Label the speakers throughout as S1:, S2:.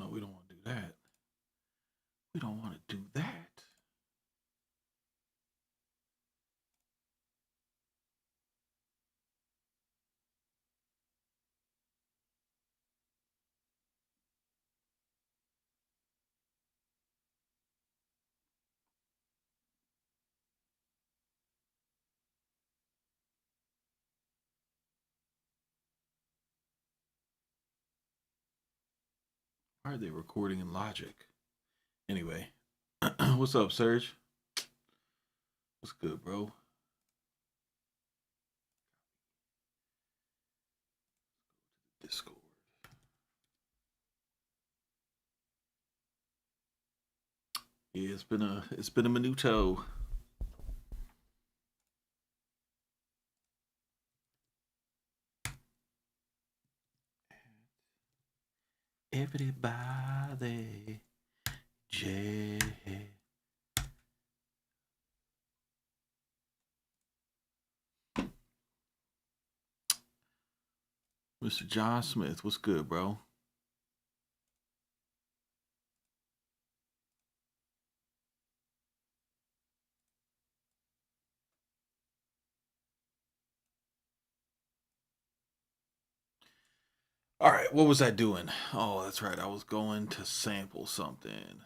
S1: no, we don't want to do that. We don't want to do that. Why are they recording in Logic? Anyway, what's up, Serge? What's good, bro? Discord. Yeah, it's been a minuto. Everybody, J. Mr. John Smith, what's good, bro? All right, what was I doing? Oh, that's right. I was going to sample something.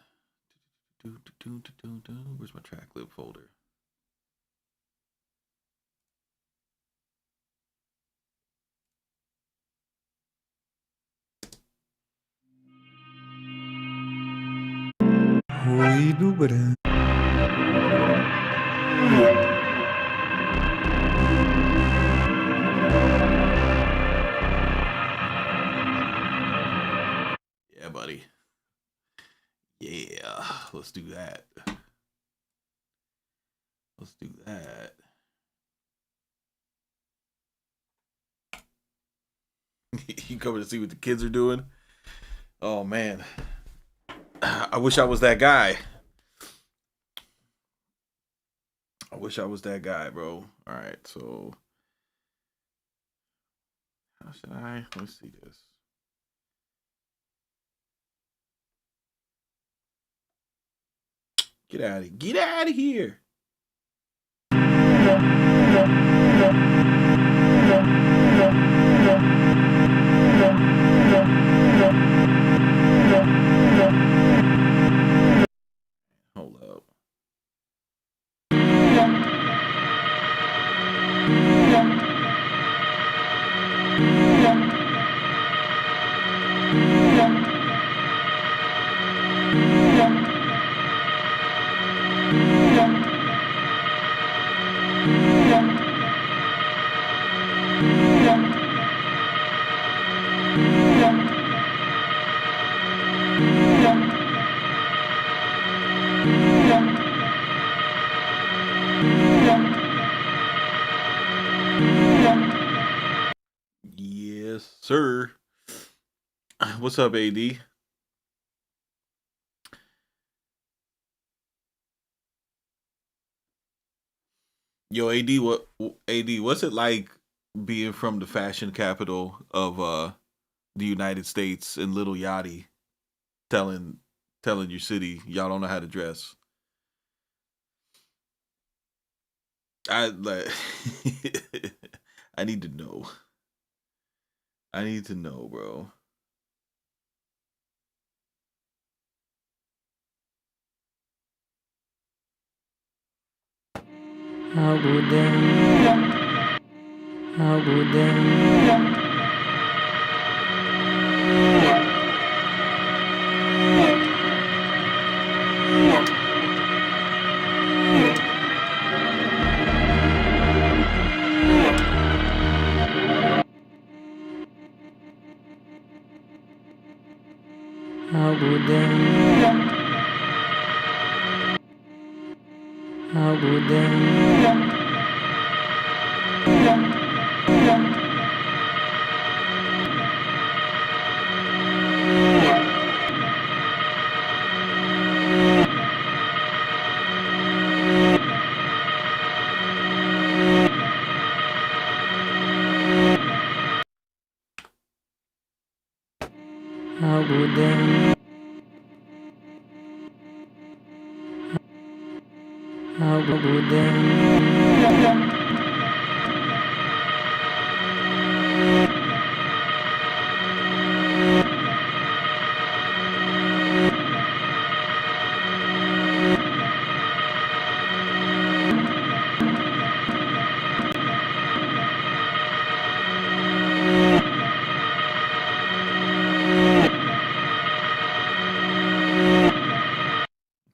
S1: Where's my track lib folder?
S2: Oi, do branco.
S1: Yeah, buddy. Yeah, let's do that. Let's do that. You coming to see what the kids are doing? Oh man, I wish I was that guy. I wish I was that guy, bro. All right, so how should I? Let's see this. Get out of here. Hold up. Yes, sir. What's up, AD? Yo, AD, what's it like being from the fashion capital of the United States and Little Yachty telling your city y'all don't know how to dress? I like I need to know. I need to know, bro.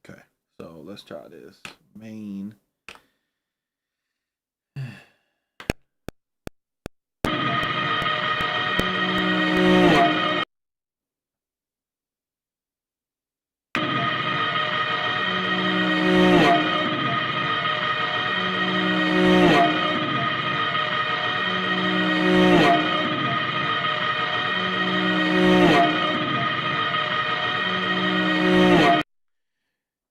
S1: Okay, so let's try this. Main.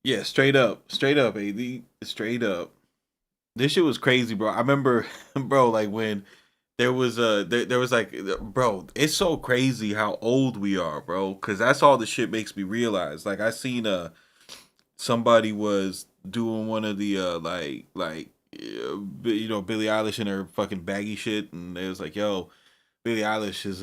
S1: Yeah, straight up, AD, straight up. This shit was crazy, bro. I remember, bro, like when there was like, bro, it's so crazy how old we are, bro. Because that's all the shit makes me realize. Like I seen somebody was doing one of the Billie Eilish and her fucking baggy shit, and it was like, yo, Billie Eilish is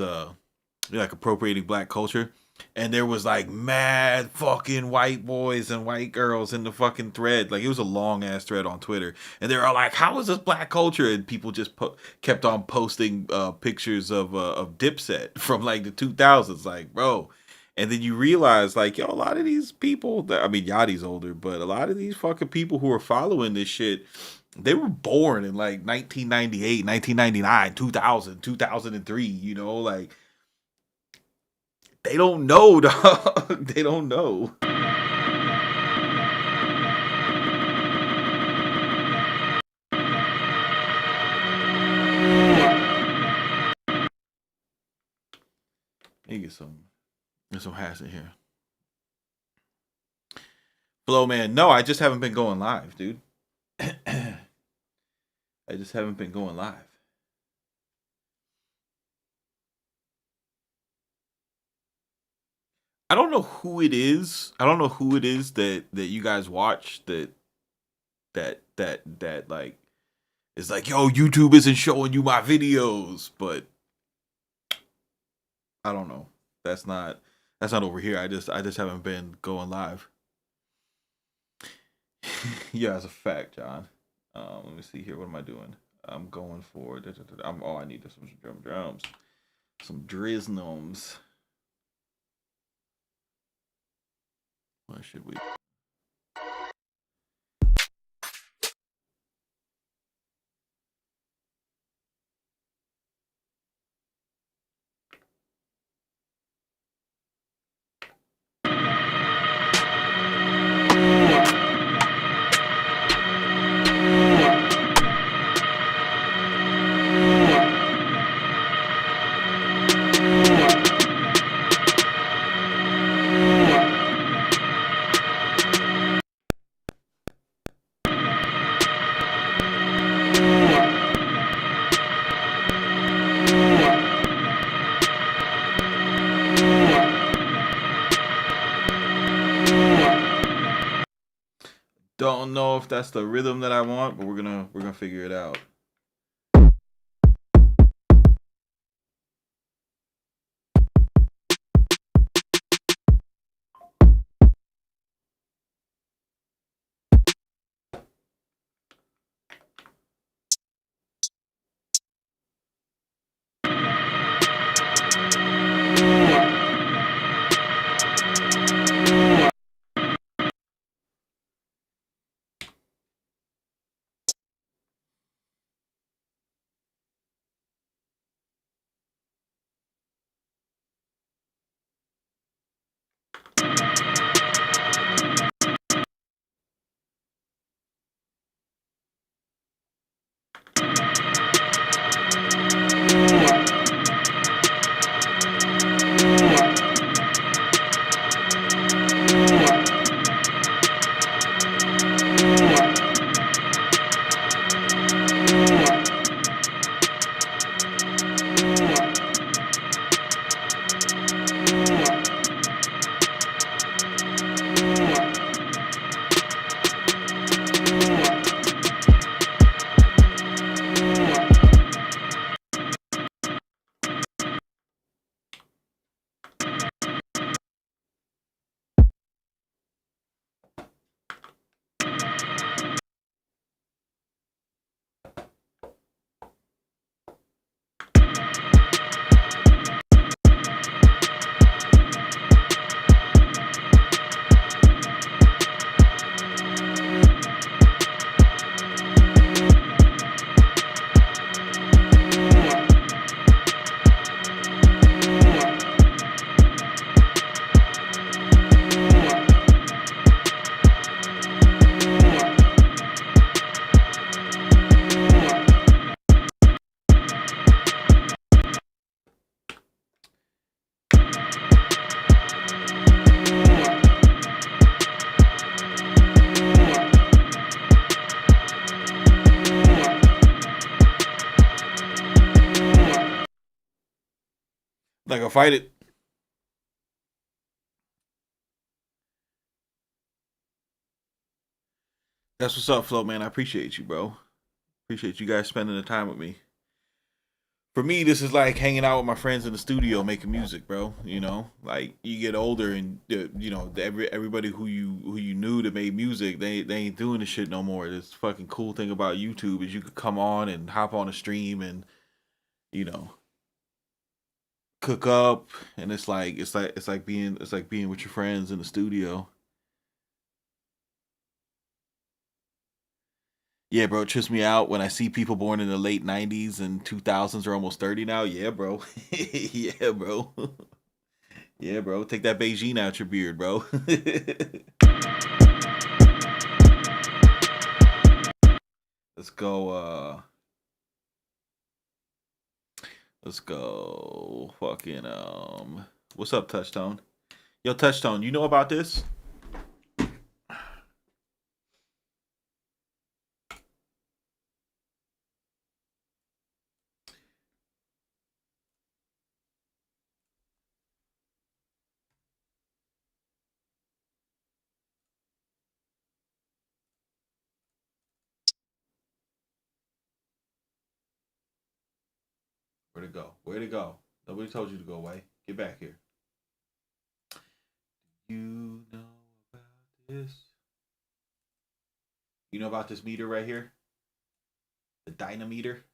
S1: like appropriating black culture. And there was like mad fucking white boys and white girls in the fucking thread. Like it was a long ass thread on Twitter, and they were like, "How is this black culture?" And people just kept on posting pictures of Dipset from like the 2000s. Like, bro. And then you realize, like, yo, a lot of these people. I mean, Yachty's older, but a lot of these fucking people who are following this shit, they were born in like 1998, 1999, 2000, 2003. You know, like they don't know, dog. They don't know. Let me get some hats in here. Flow man, no, I just haven't been going live, dude. I just haven't been going live. I don't know who it is. I don't know who it is that you guys watch that like is like, yo, YouTube isn't showing you my videos, but I don't know. That's not over here. I just haven't been going live. Yeah, as a fact, John. Let me see here. What am I doing? I'm going for. I need some drums, some driznums. What should we? Don't know if that's the rhythm that I want, but we're gonna figure it out. Not gonna fight it. That's what's up, Flo, man. I appreciate you, bro. Appreciate you guys spending the time with me. For me, this is like hanging out with my friends in the studio making music, bro. You know, like you get older and everybody who you knew that made music, they ain't doing this shit no more. This fucking cool thing about YouTube is you could come on and hop on a stream and you know cook up, and it's like being with your friends in the studio. Yeah, bro, it trips me out when I see people born in the late '90s and 2000s are almost 30 now. Yeah, bro. Yeah, bro. Yeah, bro. Take that Beijing out your beard, bro. let's go. Let's go. Fucking What's up, Touchstone? Yo, Touchstone, you know about this? Where'd it go? Where'd it go? Nobody told you to go away. Get back here. You know about this? You know about this meter right here? The dynameter?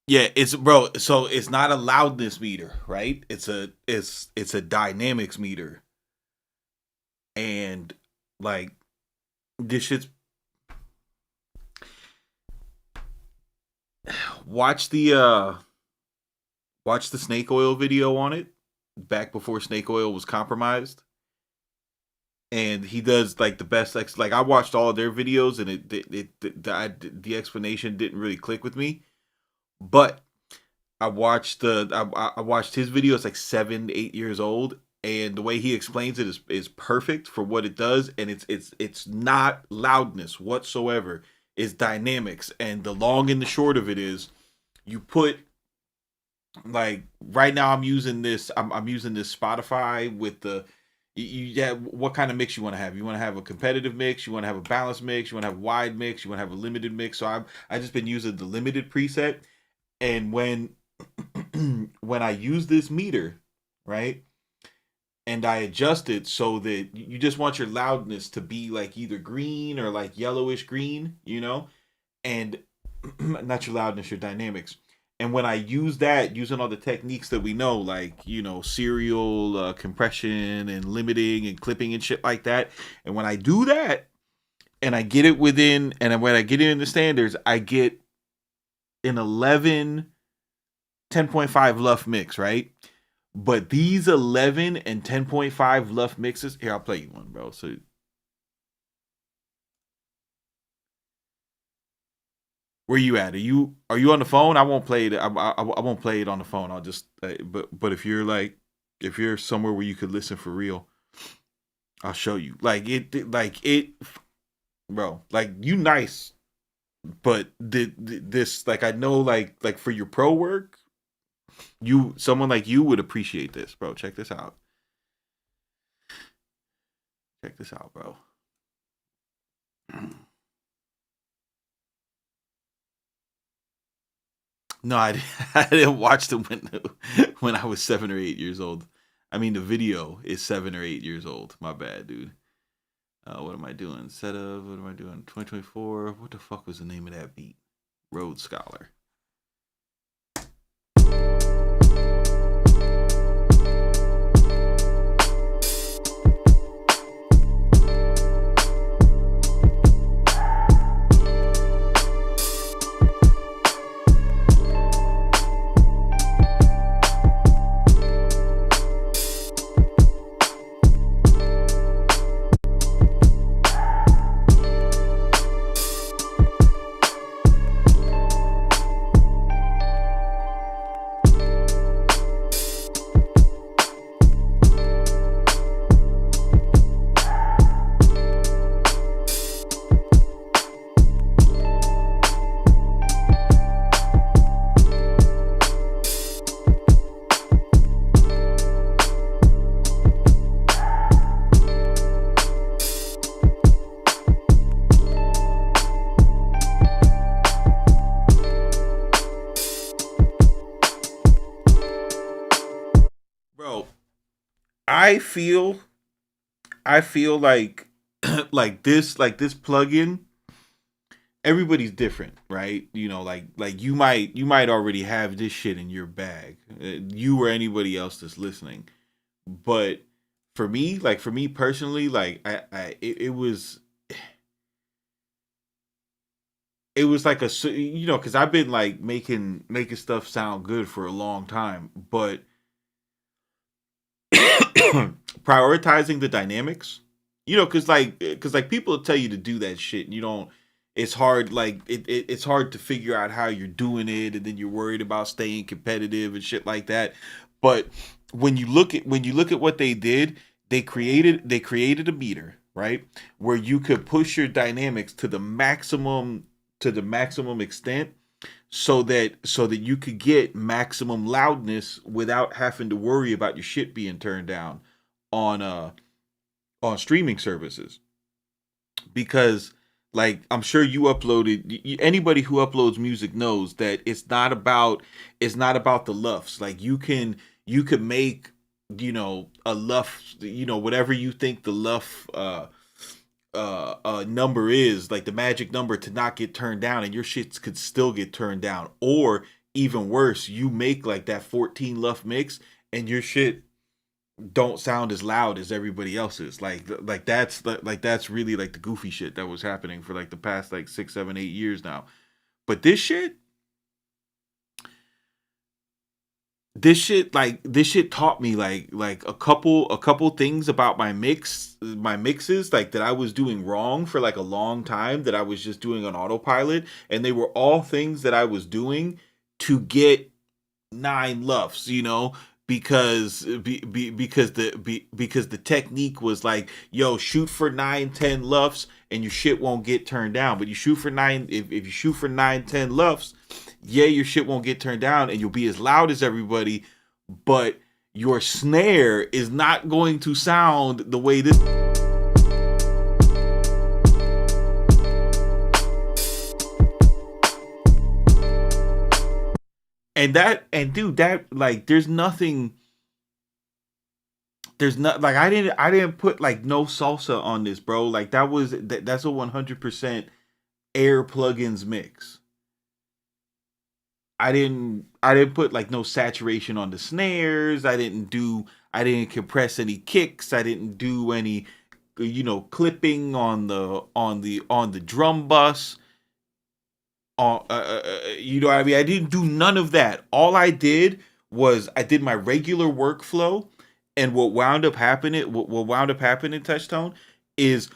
S1: Yeah, it's bro. So it's not a loudness meter, right? It's a dynamics meter, and like this shit's watch the watch the snake oil video on it back before snake oil was compromised, and he does like the best like I watched all of their videos and the explanation didn't really click with me, but I watched his video. It's like 7, 8 years old, and the way he explains it is perfect for what it does, and it's not loudness whatsoever. It's dynamics, and the long and the short of it is, you put like right now I'm using this. I'm using this Spotify with the yeah. What kind of mix you want to have? You want to have a competitive mix? You want to have a balanced mix? You want to have a wide mix? You want to have a limited mix? So I just been using the limited preset, and when I use this meter, right, and I adjust it so that you just want your loudness to be like either green or like yellowish green, and not your loudness, your dynamics. And when I use that, using all the techniques that we know, like serial compression and limiting and clipping and shit like that, and when I do that, and I get it within, and when I get it in the standards, I get an 11 10.5 luff mix, right? But these 11 and 10.5 luff mixes, here, I'll play you one, bro. So where you at? Are you on the phone? I won't play it. I won't play it on the phone. I'll just but if you're somewhere where you could listen for real, I'll show you. Like it, bro. Like you nice, but this, like I know, like for your pro work, someone like you would appreciate this, bro. Check this out. Check this out, bro. No, I didn't watch them when I was 7 or 8 years old. I mean, the video is 7 or 8 years old. My bad, dude. What am I doing? What am I doing? 2024. What the fuck was the name of that beat? Road Scholar. Bro, I feel I feel like like this plugin, everybody's different, right? Like you might already have this shit in your bag. You or anybody else that's listening. But for me personally, like it was like cuz I've been like making stuff sound good for a long time, but prioritizing the dynamics, because like people tell you to do that shit and you don't. It's hard, like it's hard to figure out how you're doing it, and then you're worried about staying competitive and shit like that. But when you look at what they did, they created a meter, right, where you could push your dynamics to the maximum extent, so that you could get maximum loudness without having to worry about your shit being turned down on on streaming services. Because, like, I'm sure you uploaded, anybody who uploads music knows that it's not about the lufs. Like, you could make, a luff, whatever you think the luff number is, like the magic number to not get turned down, and your shit could still get turned down. Or even worse, you make like that 14 luff mix and your shit don't sound as loud as everybody else's. Like that's really like the goofy shit that was happening for like the past like 6, 7, 8 years now. But this shit taught me like a couple things about my mixes, like that I was doing wrong for like a long time, that I was just doing on autopilot, and they were all things that I was doing to get 9 luffs, because the technique was like, yo, shoot for 9, 10 luffs and your shit won't get turned down. But you shoot for nine, if you shoot for 9, 10 luffs, yeah, your shit won't get turned down and you'll be as loud as everybody, but your snare is not going to sound the way this. And dude, that, like, there's not, like, I didn't put like no salsa on this, bro. Like, that's a 100% Air plugins mix. I didn't put like no saturation on the snares. I didn't compress any kicks. I didn't do any clipping on the drum bus. You know what I mean? I didn't do none of that. All I did was I did my regular workflow, and what wound up happening, Touchtone, is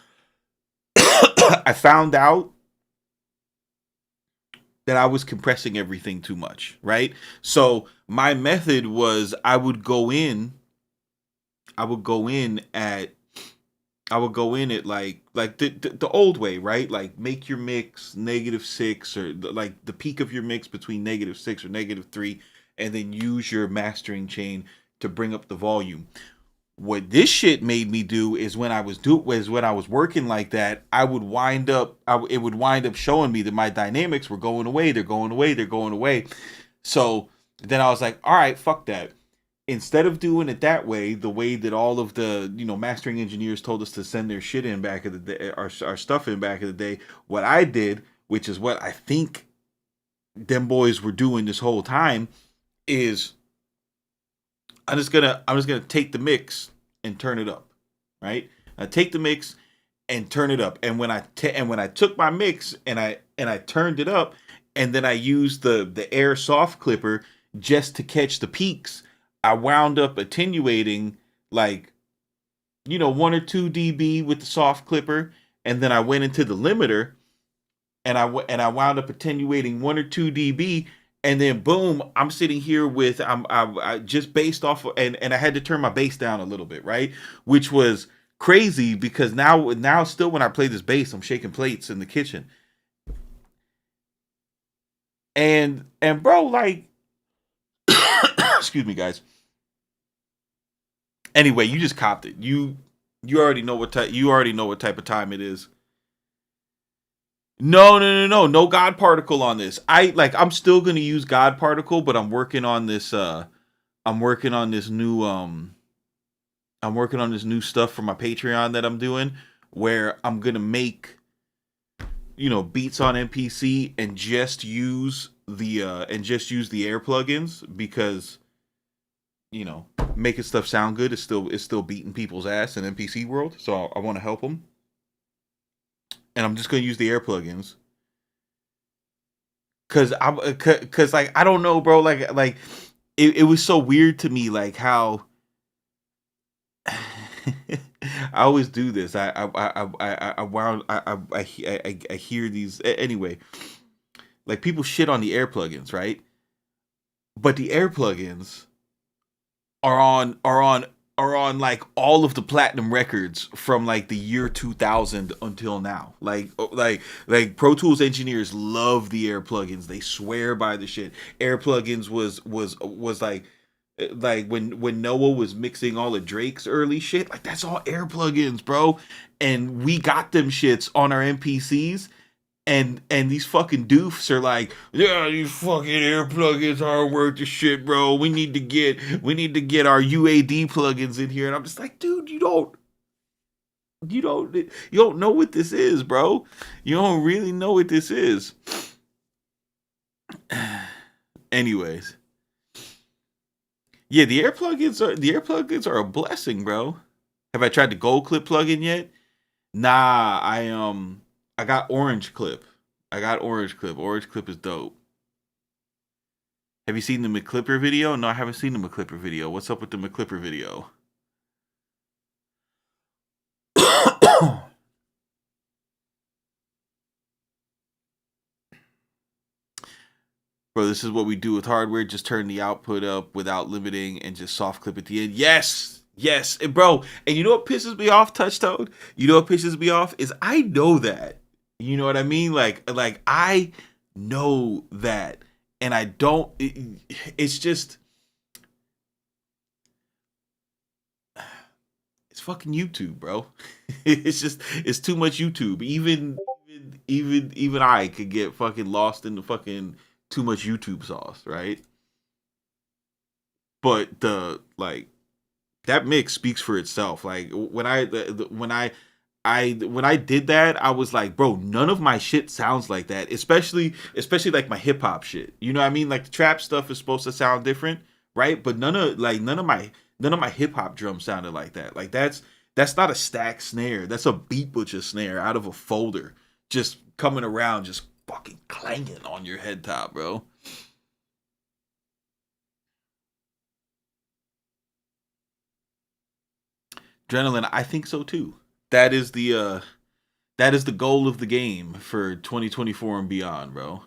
S1: I found out that I was compressing everything too much, right? So my method was I would go in at I would go in it like the old way, right? Like make your mix -6 or like the peak of your mix between -6 or -3, and then use your mastering chain to bring up the volume. What this shit made me do is when I was working like that, I would wind up it would wind up showing me that my dynamics were going away, they're going away, they're going away. So then I was like, all right, fuck that. Instead of doing it that way, the way that all of the mastering engineers told us to send their shit in back in the day, our stuff in back in the day, what I did, which is what I think them boys were doing this whole time, is I'm just gonna take the mix and turn it up, right? I take the mix and turn it up, and when I took my mix and I turned it up, and then I used the air soft clipper just to catch the peaks, I wound up attenuating like 1 or 2 dB with the soft clipper, and then I went into the limiter and I wound up attenuating 1 or 2 dB, and then boom, I'm sitting here with I just based off of, and I had to turn my bass down a little bit, right, which was crazy because now still when I play this bass, I'm shaking plates in the kitchen, and bro, like, excuse me, guys. Anyway, you just copped it. You already know what type of time it is. No God particle on this. I'm still gonna use God particle, but I'm working on this I'm working on this new stuff for my Patreon that I'm doing, where I'm gonna make beats on MPC and just use the air plugins, because making stuff sound good is still beating people's ass in MPC world. So I want to help them, and I'm just gonna use the air plugins because like I don't know, bro. Like it was so weird to me, like how I always do this. I hear these anyway. Like people shit on the air plugins, right? But the air plugins are on like all of the platinum records from like the year 2000 until now. Like Pro Tools engineers love the air plugins. They swear by the shit. Air plugins was like when Noah was mixing all of Drake's early shit. Like that's all air plugins, bro. And we got them shits on our MPCs. And these fucking doofs are like, yeah, these fucking air plugins aren't worth the shit, bro. We need to get our UAD plugins in here. And I'm just like, dude, you don't know what this is, bro. You don't really know what this is. Anyways, yeah, the air plugins are a blessing, bro. Have I tried the gold clip plugin yet? Nah, I got orange clip. Orange clip is dope. Have you seen the McClipper video? No, I haven't seen the McClipper video. What's up with the McClipper video? Bro, this is what we do with hardware. Just turn the output up without limiting and just soft clip at the end. Yes, and bro. And you know what pisses me off, Touchstone? You know what pisses me off is I know that. You know what I mean? Like I know that, and I don't. It's just, it's fucking YouTube, bro. It's too much YouTube. Even I could get fucking lost in the fucking too much YouTube sauce, right? But that mix speaks for itself. Like when I did that, I was like, bro, none of my shit sounds like that. Especially like my hip hop shit. You know what I mean? Like the trap stuff is supposed to sound different, right? But none of my hip hop drums sounded like that. Like that's not a stack snare. That's a beat butcher snare out of a folder, just coming around, just fucking clanging on your head top, bro. Adrenaline, I think so too. That is the goal of the game for 2024 and beyond, bro.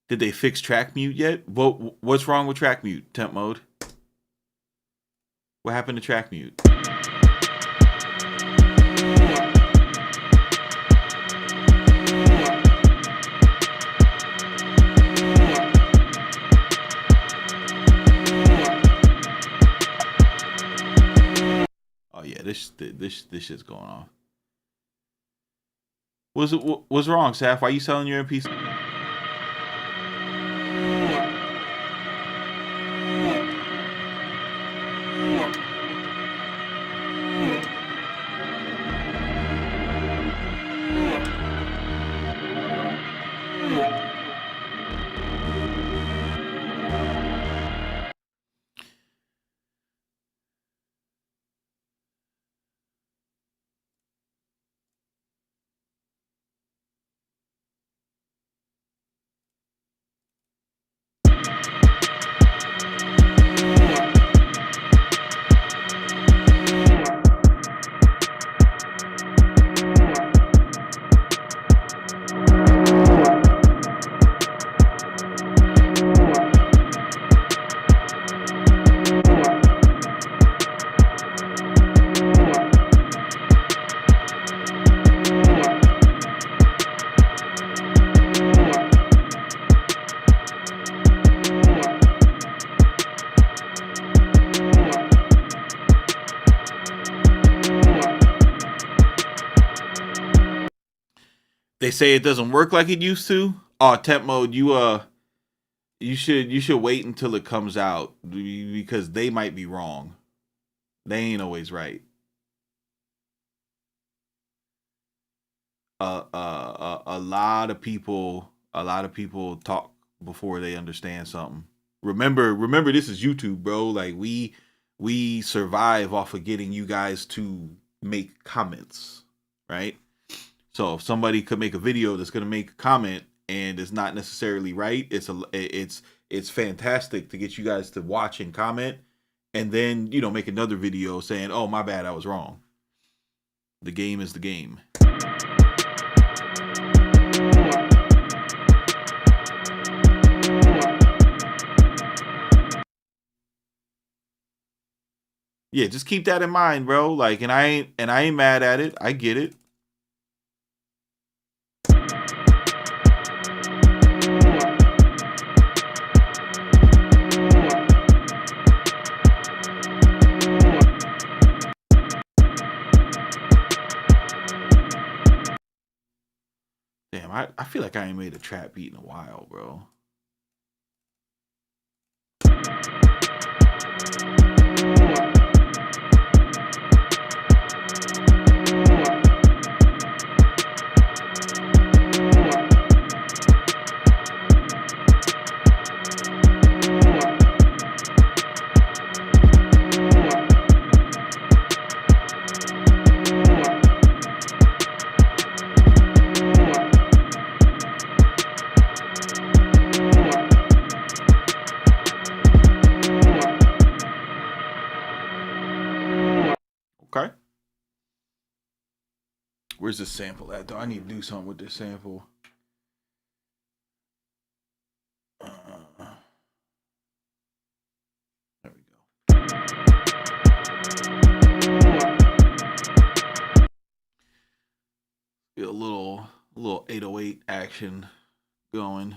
S1: Did they fix track mute yet? What's wrong with track mute, temp mode? What happened to track mute? yeah, this shit's going off. What's wrong, Saf? Why you selling your MPC? They say it doesn't work like it used to. Oh, temp mode, you should wait until it comes out because they might be wrong. They ain't always right. A lot of people talk before they understand something. Remember this is YouTube, bro. Like we survive off of getting you guys to make comments, right? So if somebody could make a video that's gonna make a comment and it's not necessarily right, it's fantastic to get you guys to watch and comment, and then make another video saying, "Oh, my bad, I was wrong." The game is the game. Yeah, just keep that in mind, bro. Like, and I ain't mad at it. I get it. Damn, I feel like I ain't made a trap beat in a while, bro. Okay. Where's the sample at, though? I need to do something with this sample. There we go. Get a little 808 action going.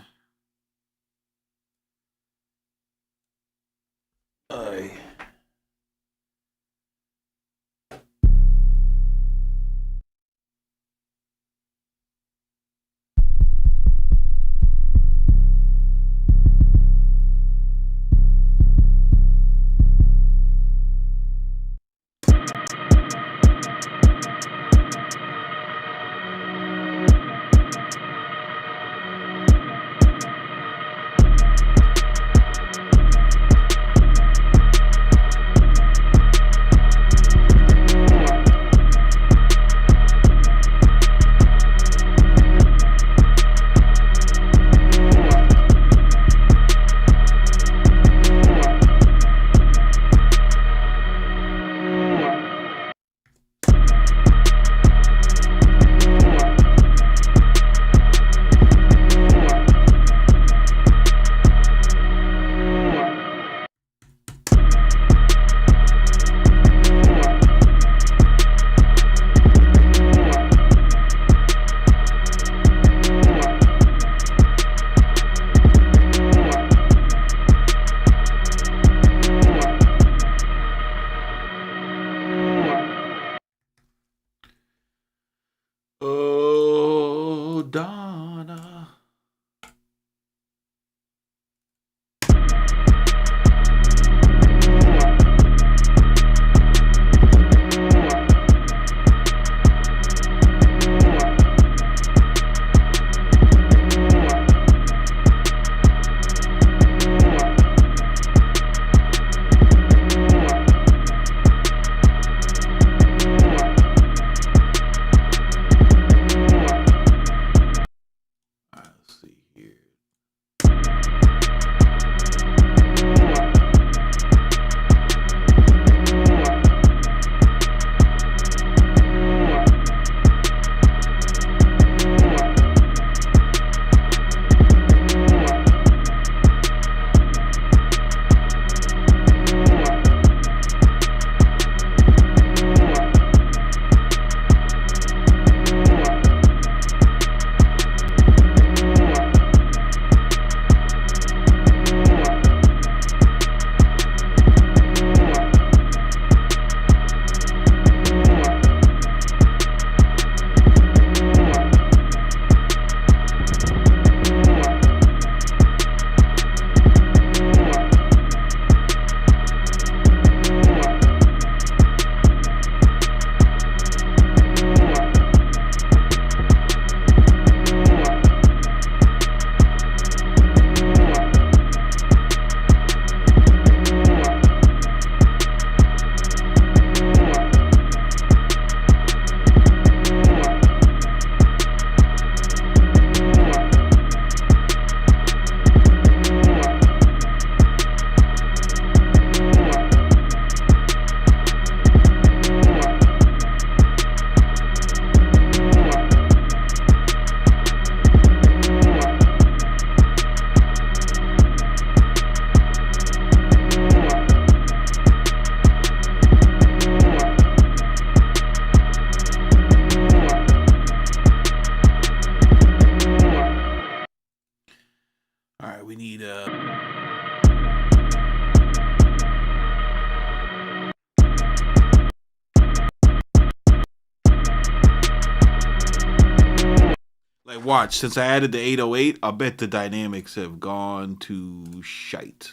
S1: Like, watch, since I added the 808, I bet the dynamics have gone to shite.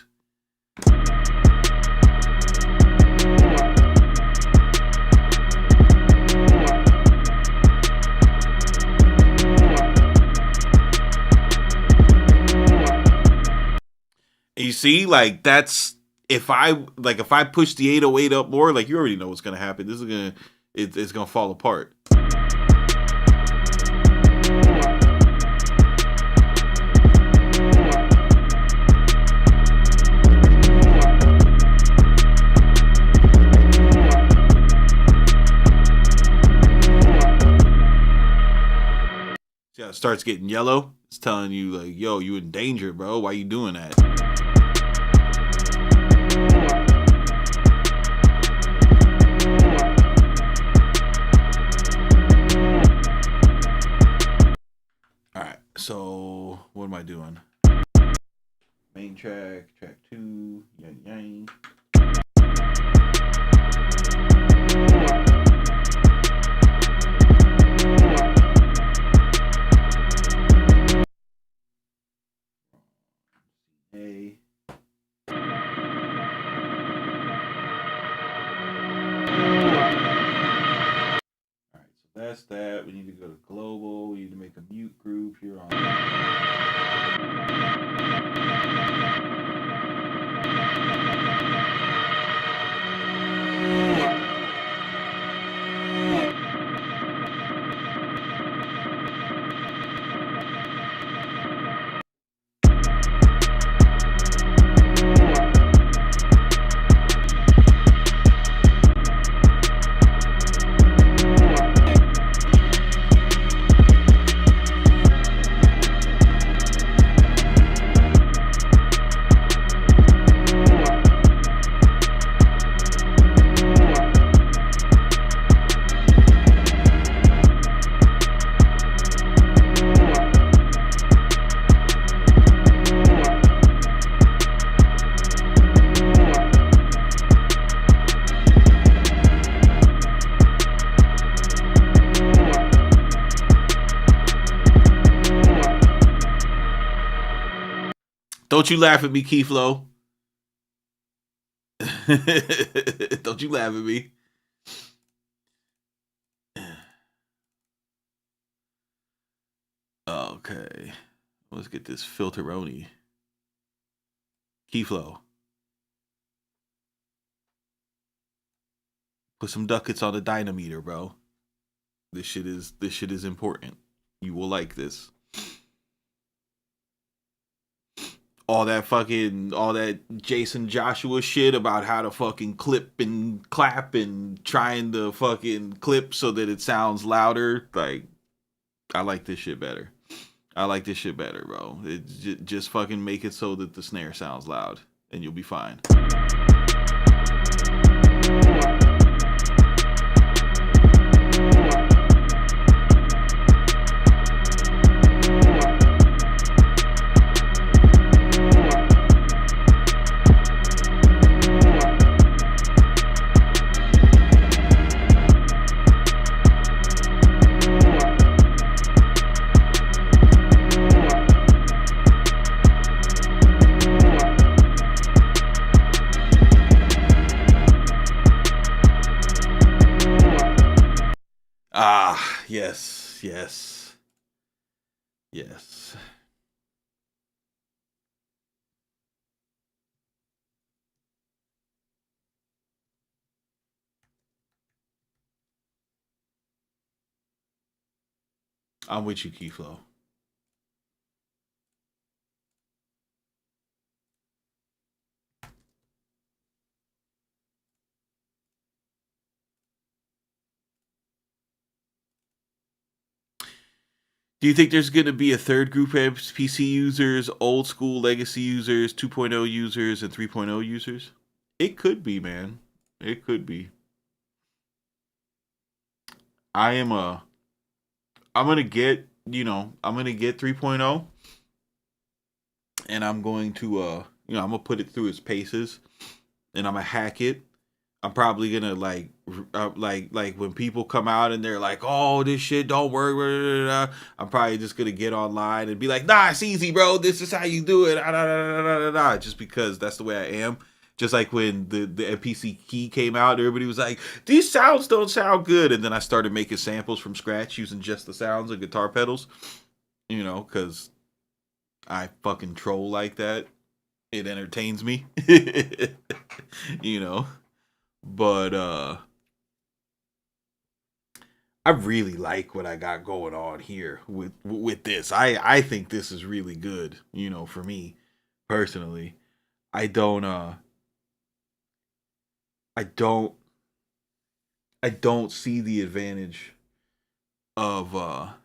S1: You see, like, that's if I push the 808 up more, like, you already know what's gonna happen. This is gonna it's gonna fall apart. Yeah, it starts getting yellow. It's telling you like, yo, you in danger, bro. Why you doing that? All right. So what am I doing? Main track, track 2, yang yang. Hey. That's that. We need to go to global. We need to make a mute group here on. Don't you laugh at me, Keyflow. Don't you laugh at me. Okay. Let's get this filteroni. Keyflow. Put some ducats on the dynameter, bro. This shit is important. You will like this. All that Jason Joshua shit about how to fucking clip and clap and trying to fucking clip so that it sounds louder. Like, I like this shit better. Bro. Just fucking make it so that the snare sounds loud and you'll be fine. Yes. I'm with you, Keyflow. Do you think there's going to be a third group of MPC users, old school legacy users, 2.0 users, and 3.0 users? It could be, man. It could be. I'm going to get 3.0 and I'm going to I'm going to put it through its paces and I'm going to hack it. I'm probably going to like like when people come out and they're like, "Oh, this shit don't work," I'm probably just gonna get online and be like, "Nah, it's easy, bro. This is how you do it." Just because that's the way I am. Just like when the MPC key came out, everybody was like, "These sounds don't sound good," and then I started making samples from scratch using just the sounds of guitar pedals. Because I fucking troll like that. It entertains me. you know. But I really like what I got going on here with this. I think this is really good, for me personally. I don't I don't I don't see the advantage of a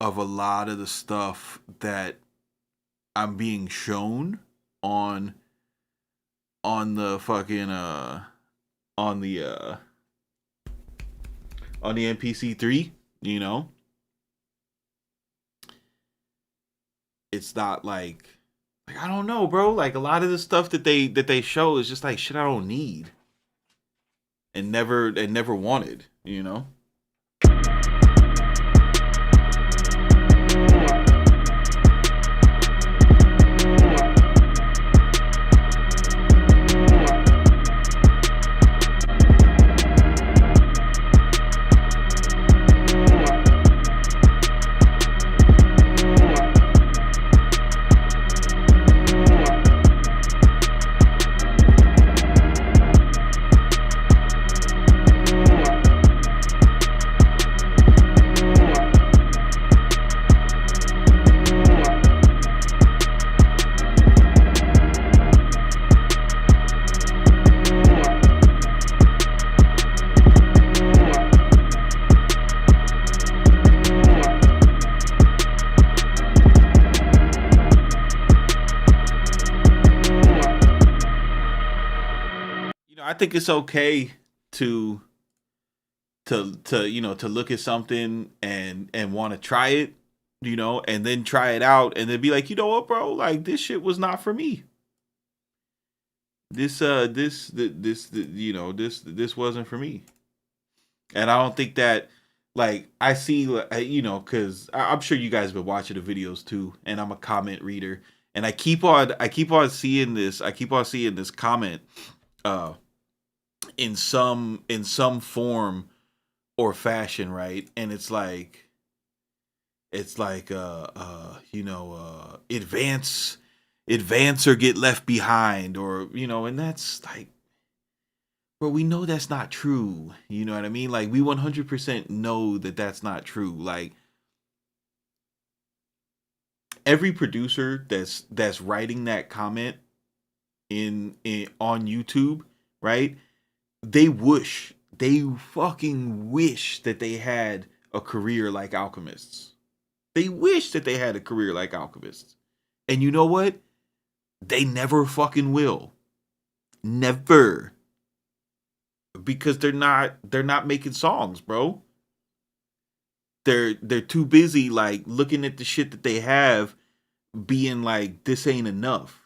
S1: lot of the stuff that I'm being shown on the fucking on the uh on the MPC3, it's not like I don't know, bro. Like a lot of the stuff that they show is just like shit I don't need and never wanted. I think it's okay to to look at something and want to try it, and then try it out and then be like, you know what, bro, like this shit was not for me. This wasn't for me. And I don't think that, like, I see, because I'm sure you guys have been watching the videos too, and I'm a comment reader, and I keep on seeing this comment uh in some form or fashion, right? And it's like advance or get left behind, or and that's like, bro, we know that's not true. You know what I mean? Like we 100% know that that's not true. Like every producer that's writing that comment in on YouTube, right? They fucking wish that they had a career like alchemists. They wish that they had a career like alchemists. And you know what? They never fucking will. Never. Because they're not making songs, bro. They're too busy like looking at the shit that they have, being like, this ain't enough.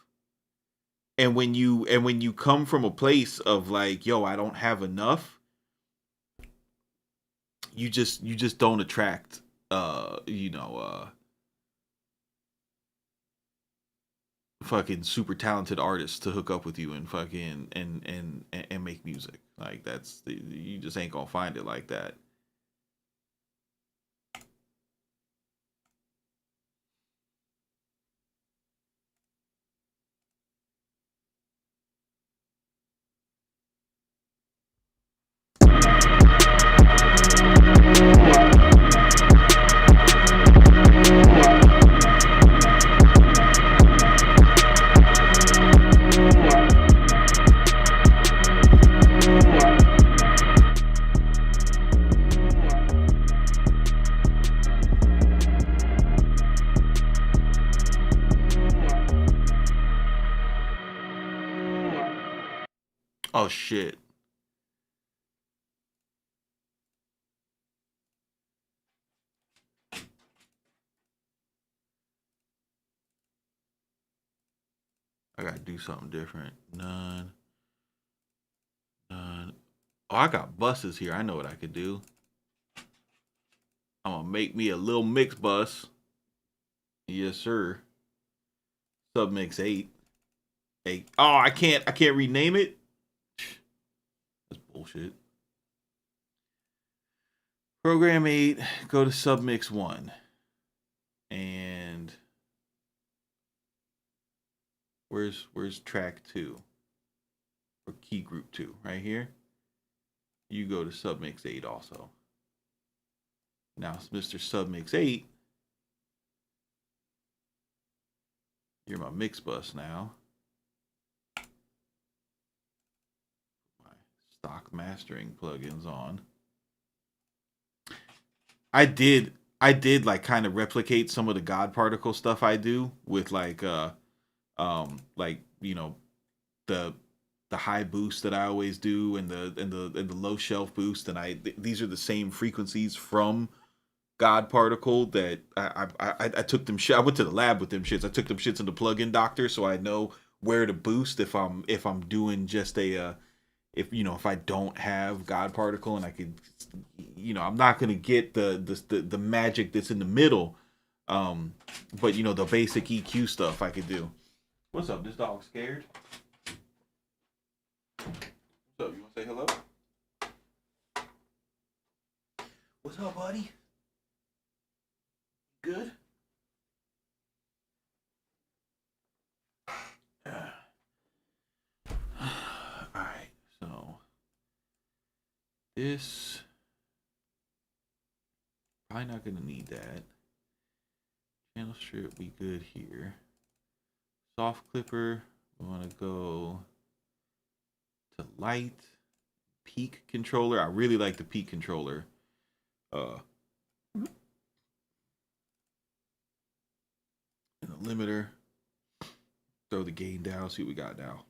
S1: And when you come from a place of like, yo, I don't have enough, you just don't attract fucking super talented artists to hook up with you and fucking and make music. Like you just ain't gonna find it like that. Oh shit. I gotta do something different. None. Oh, I got buses here. I know what I could do. I'm gonna make me a little mix bus. Yes, sir. Submix 8. 8. Oh, I can't rename it. That's bullshit. Program 8, go to submix 1. And where's track 2? Or key group 2, right here. You go to submix 8 also. Now, Mr. Submix 8, you're my mix bus now. My stock mastering plugins on. I did like kind of replicate some of the God particle stuff I do with like you know, the high boost that I always do and the low shelf boost, and these are the same frequencies from God particle that I took them shit. I went to the lab with them shits. I took them shits in the plugin doctor, so I know where to boost if I'm doing just a if I don't have God particle, and I could, I'm not gonna get the magic that's in the middle, but the basic EQ stuff I could do. What's up? This dog scared? What's up? You want to say hello? What's up, buddy? Good? Alright, so this probably not gonna need that. Channel strip, we good here. Soft clipper, we want to go to light. Peak controller, I really like the peak controller. And the limiter. Throw the gain down, see what we got now.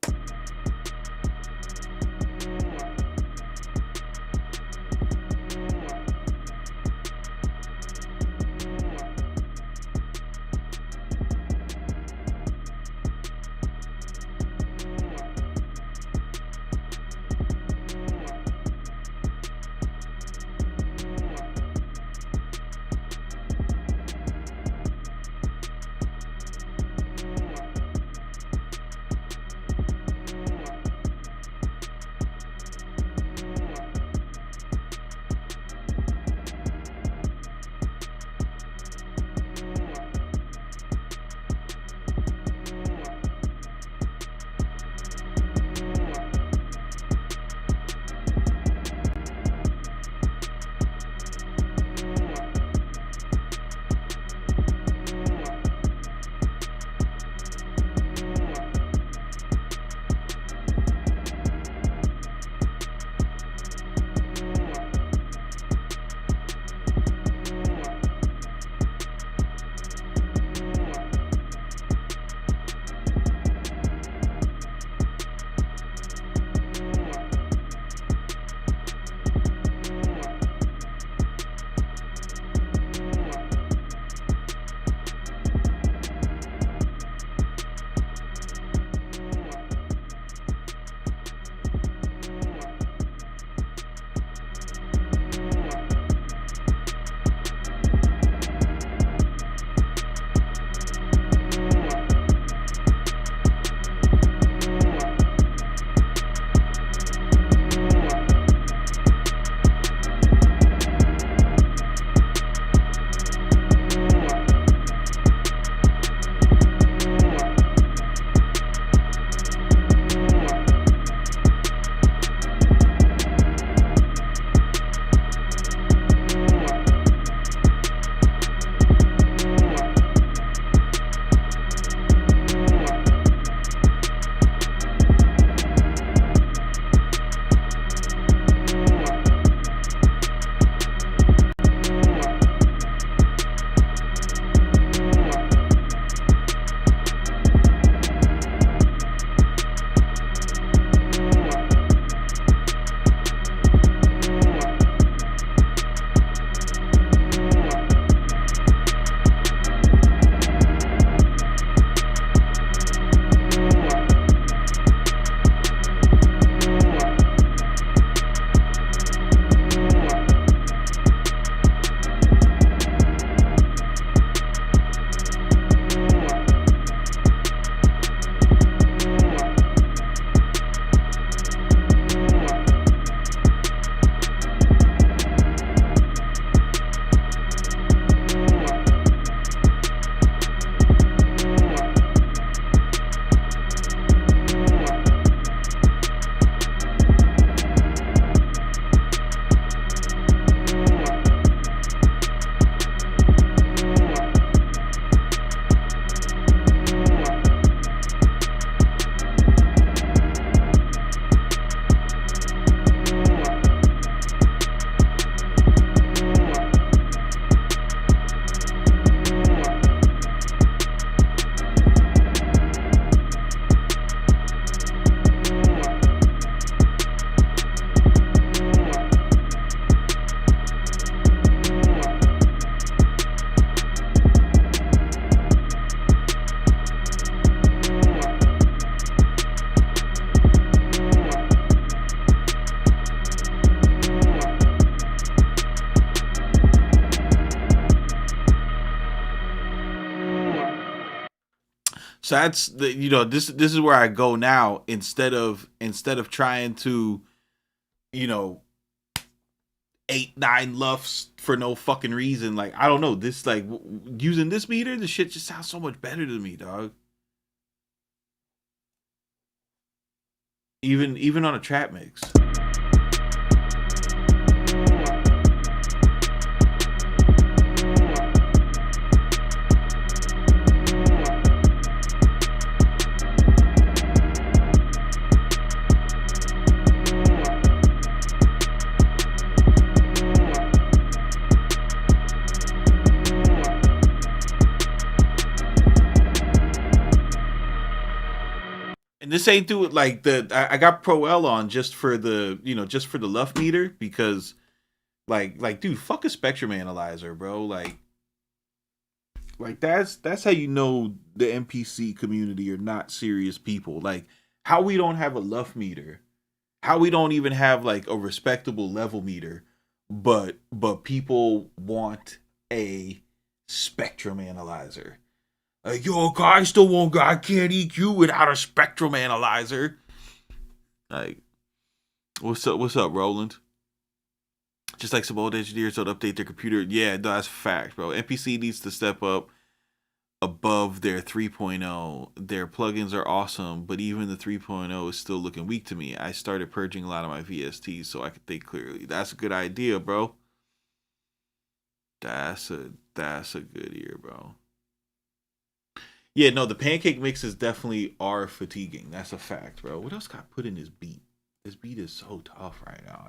S1: So that's the this is where I go now instead of trying to, you know, 8-9 lufs for no fucking reason. Like I don't know, this like using this meter, the shit just sounds so much better to me, dog. Even on a trap mix. And this ain't do it like I got Pro L on just for the just for the luff meter because like dude, fuck a spectrum analyzer, bro. Like that's how you know the MPC community are not serious people. Like how we don't have a luff meter, how we don't even have like a respectable level meter, but people want a spectrum analyzer. Yo, guys still won't go. I can't EQ without a spectrum analyzer. Like, what's up? What's up, Roland? Just like some old engineers don't update their computer. Yeah, no, that's fact, bro. MPC needs to step up above their 3.0. Their plugins are awesome, but even the 3.0 is still looking weak to me. I started purging a lot of my VSTs so I could think clearly. That's a good idea, bro. That's a good ear, bro. Yeah, no, the pancake mixes definitely are fatiguing. That's a fact, bro. What else got put in this beat? This beat is so tough right now.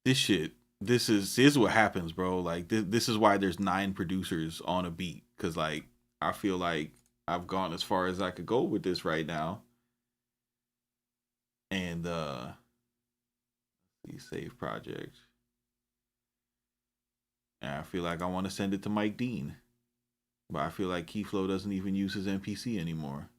S1: This shit. This is what happens, bro. Like this is why there's 9 producers on a beat, because like I feel like I've gone as far as I could go with this right now. And these save projects. And I feel like I want to send it to Mike Dean, but I feel like Keyflow doesn't even use his MPC anymore.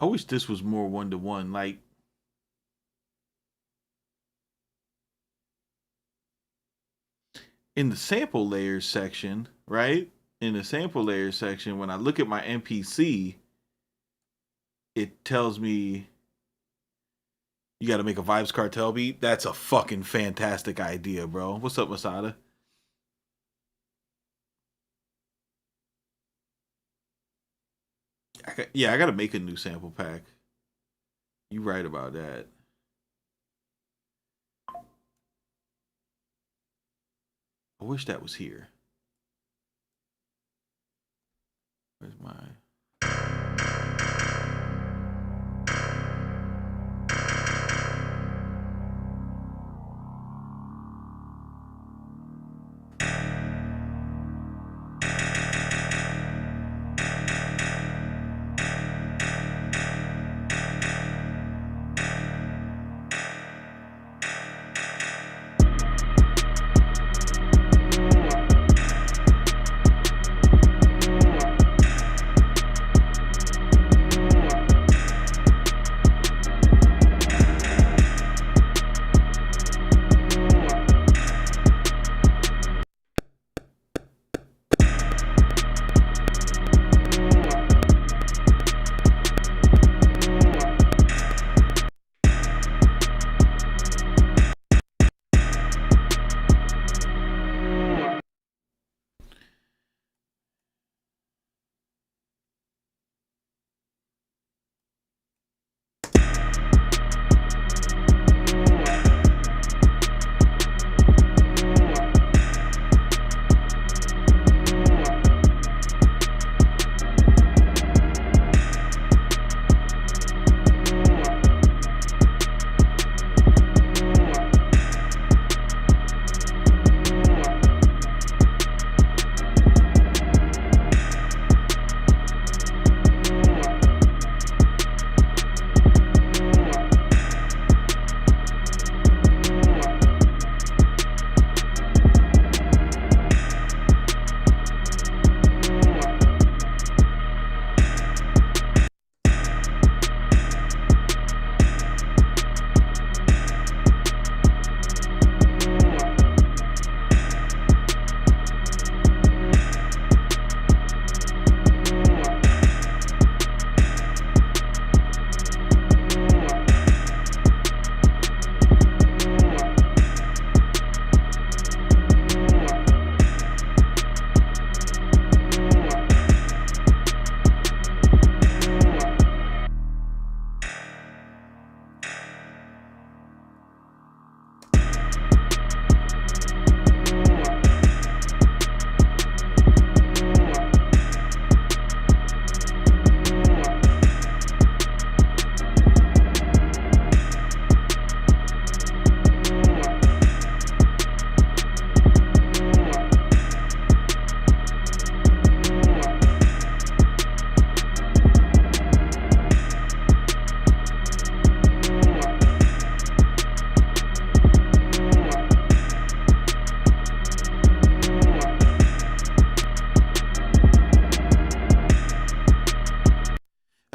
S1: I wish this was more one to one. Like in the sample layers section, right? In the sample layers section, when I look at my MPC, it tells me you got to make a Vibes Cartel beat. That's a fucking fantastic idea, bro. What's up, Masada? I got to make a new sample pack. You right about that. I wish that was here. Where's my...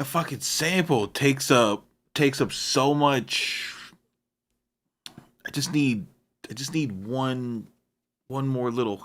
S1: fucking sample takes up so much. I just need one more little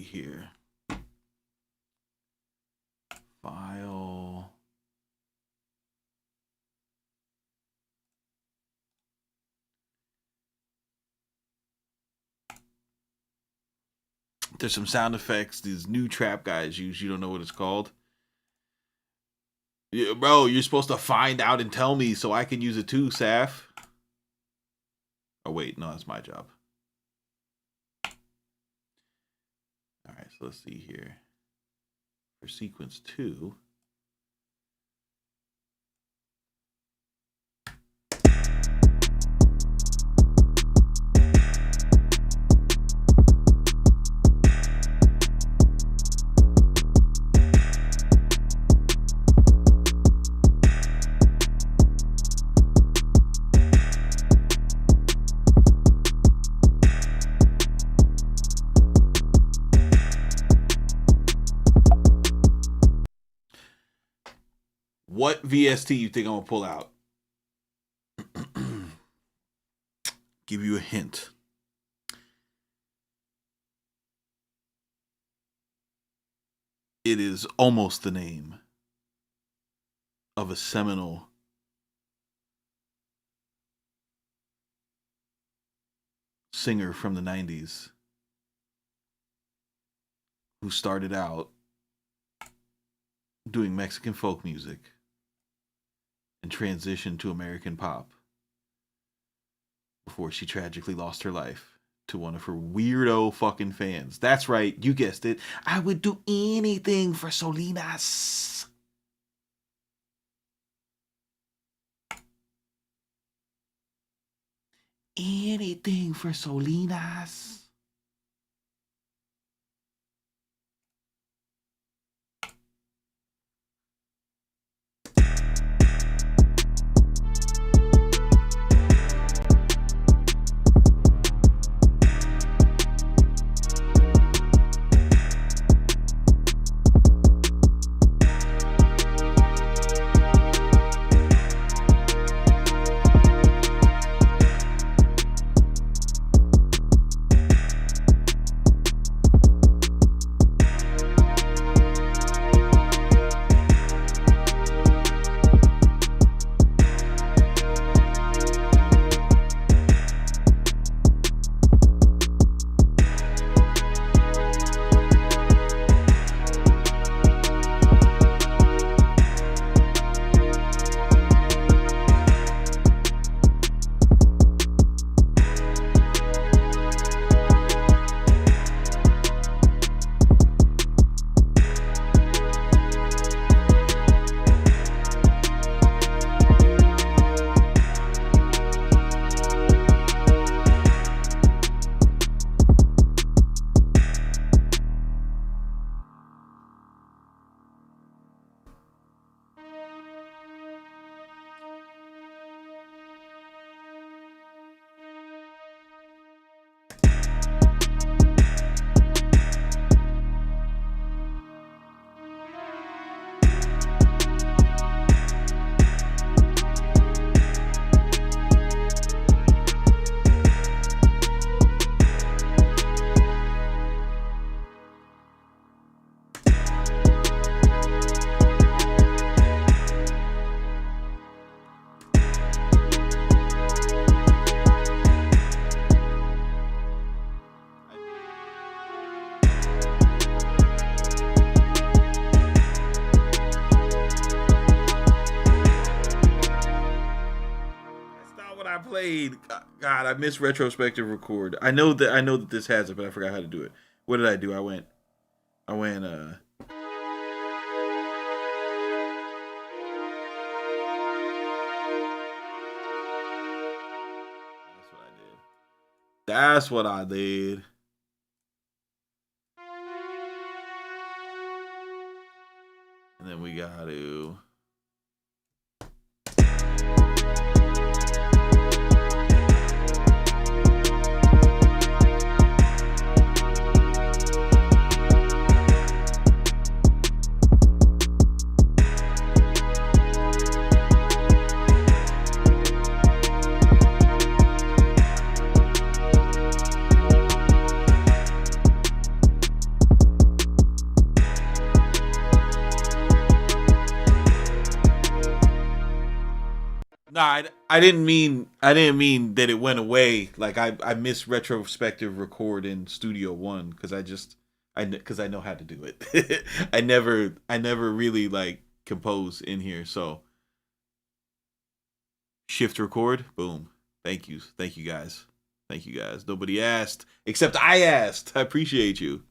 S1: here. File. There's some sound effects these new trap guys use. You don't know what it's called? Yeah, bro, you're supposed to find out and tell me so I can use it too, Saf. Oh, wait. No, that's my job. All right, so let's see here. For sequence 2. What VST you think I'm gonna pull out? Give you a hint. It is almost the name of a seminal singer from the 90s who started out doing Mexican folk music and transitioned to American pop before she tragically lost her life to one of her weirdo fucking fans. That's right, you guessed it. I would do anything for Solinas. Anything for Solinas. Played. God, I missed retrospective record. I know that this has it, but I forgot how to do it. What did I do? I went That's what I did. That's what I did. And then we got to No, I didn't mean that it went away. Like I miss retrospective record in Studio One because because I know how to do it. I never really like compose in here. So shift record, boom. Thank you guys, thank you guys. Nobody asked except I asked. I appreciate you.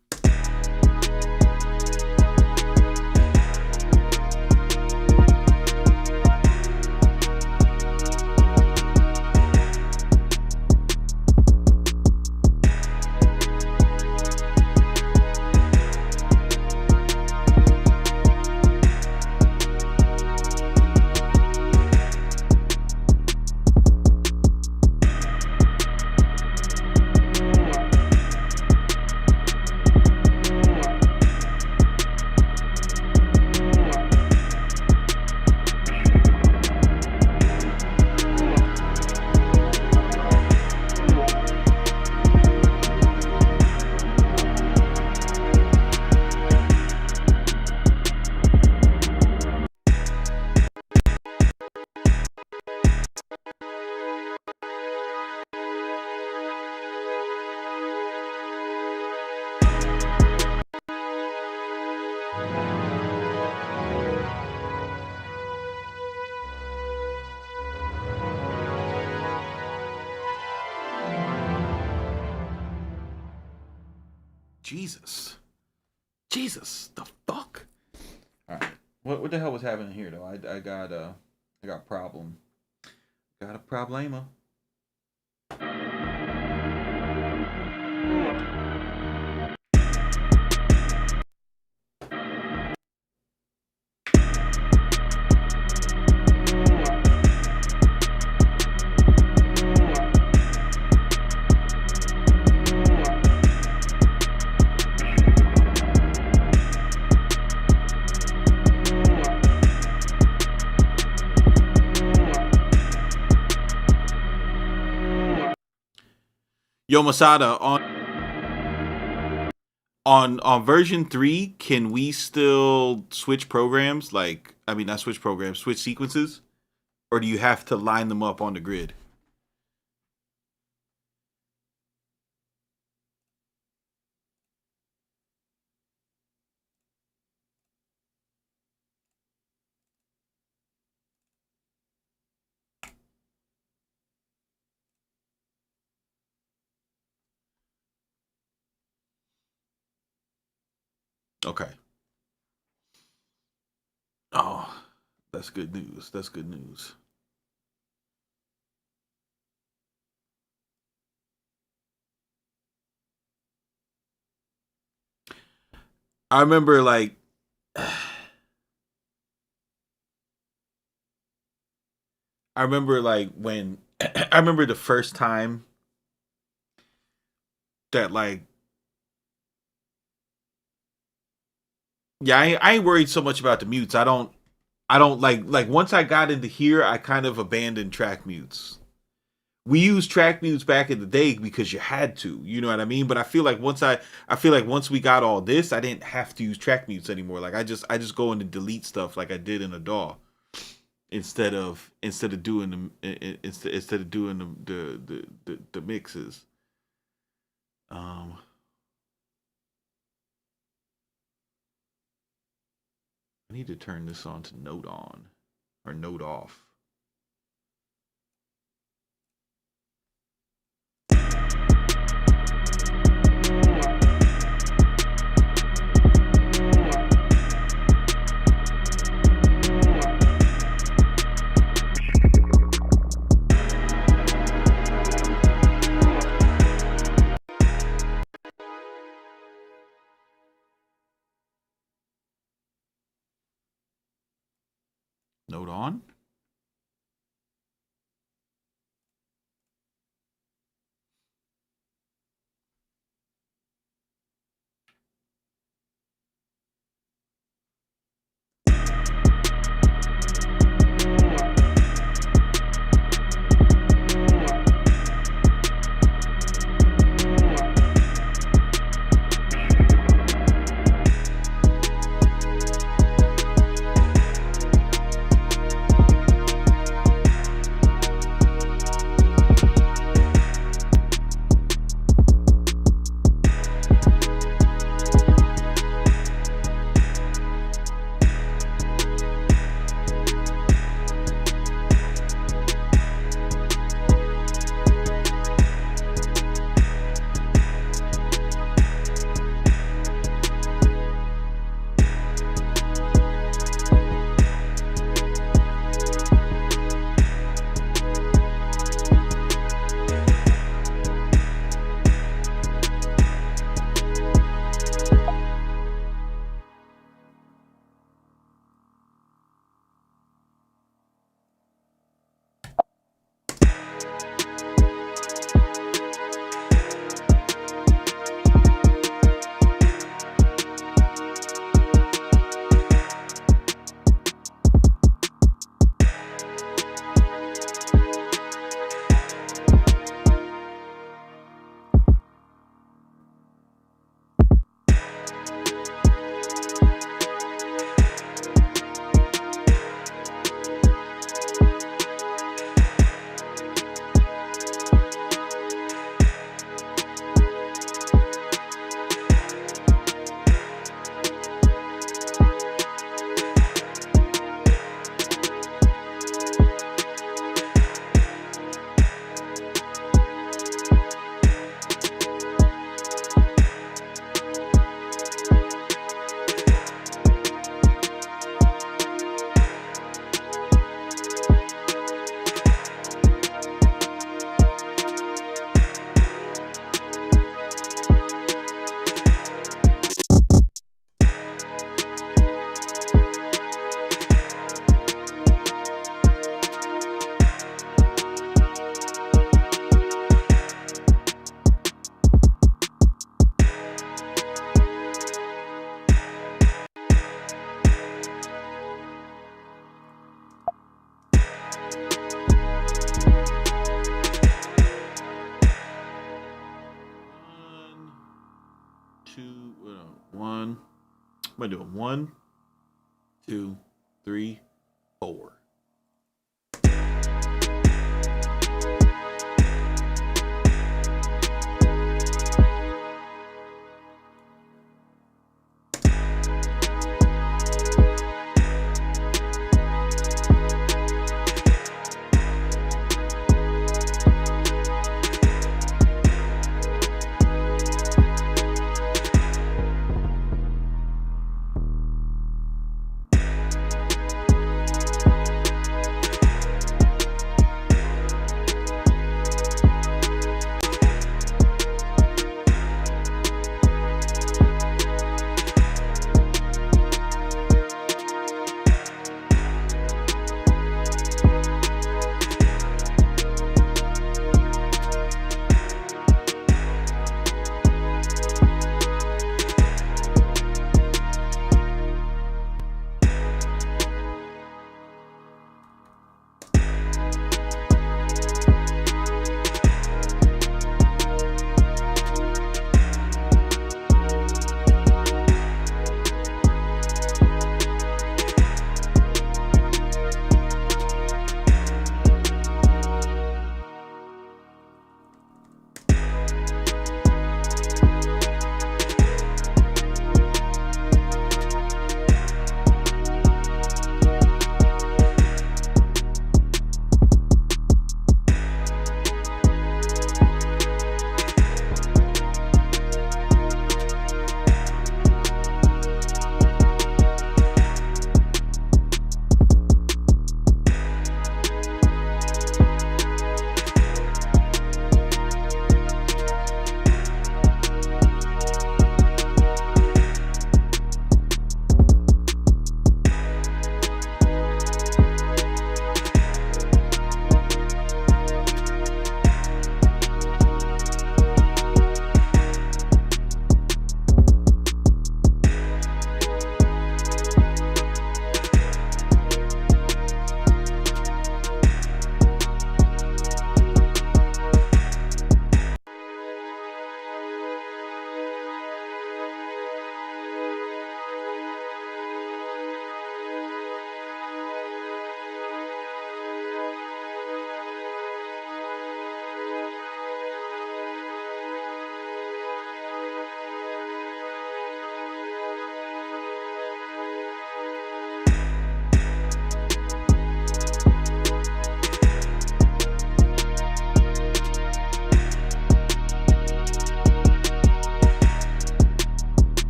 S1: Jesus. Jesus, the fuck? All right. What the hell was happening here though? I got problem. Got a problema. Yo, Masada, on version 3, can we still switch programs? Like, I mean, not switch programs, switch sequences, or do you have to line them up on the grid? Okay. Oh, that's good news. That's good news. I remember like I remember like when I remember the first time that like yeah, I ain't worried so much about the mutes. I don't like once I got into here, I kind of abandoned track mutes. We used track mutes back in the day because you had to, you know what I mean? But I feel like once we got all this, I didn't have to use track mutes anymore. Like I just go in and delete stuff like I did in a DAW instead of doing instead of doing the mixes. Um I need to turn this on to note on or note off. Note on. One, two, one. I'm gonna do it. 1, 2, 3, 4.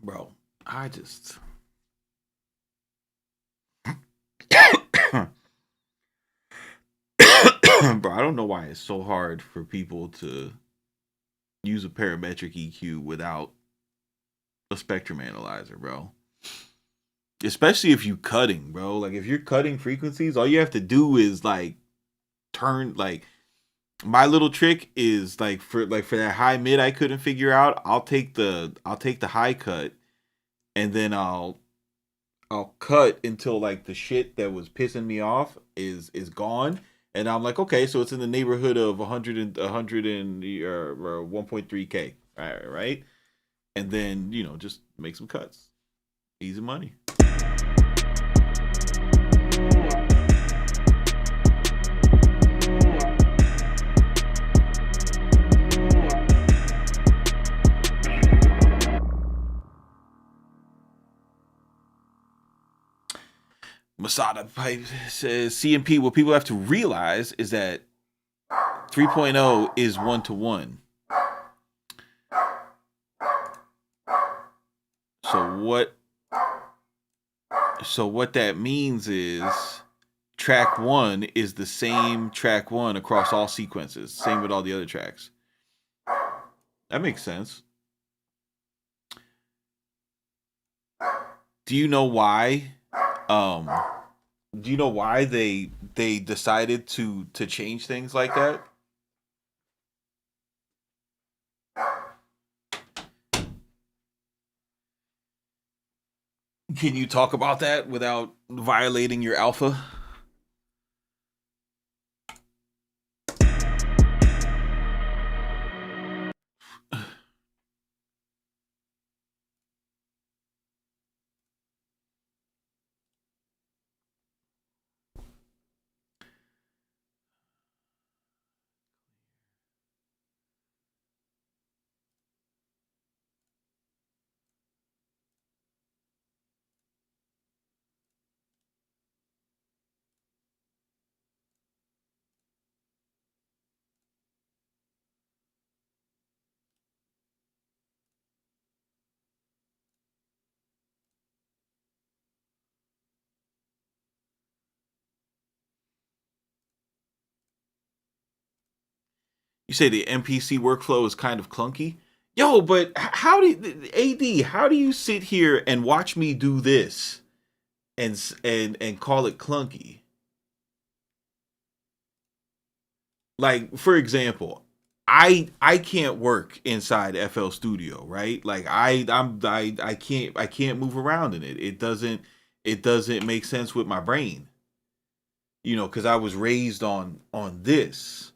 S1: bro, I just bro, I don't know why it's so hard for people to use a parametric EQ without a spectrum analyzer, bro. Especially if you cutting, bro. Like if you're cutting frequencies, all you have to do is like turn like my little trick is like for that high mid I couldn't figure out, I'll take the high cut and then I'll cut until like the shit that was pissing me off is gone. And I'm like, okay, so it's in the neighborhood of 100 and or 1.3K. All right. And then, just make some cuts. Easy money. Masada Pipe says CMP, what people have to realize is that 3.0 is 1-to-1. So what that means is track 1 is the same track 1 across all sequences. Same with all the other tracks. That makes sense. Do you know why? Um, do you know why they decided to change things like that? Can you talk about that without violating your alpha? You say the MPC workflow is kind of clunky. Yo, but how do AD? How do you sit here and watch me do this and call it clunky? Like for example, I can't work inside FL Studio, right? Like I can't move around in it. It doesn't make sense with my brain, because I was raised on this.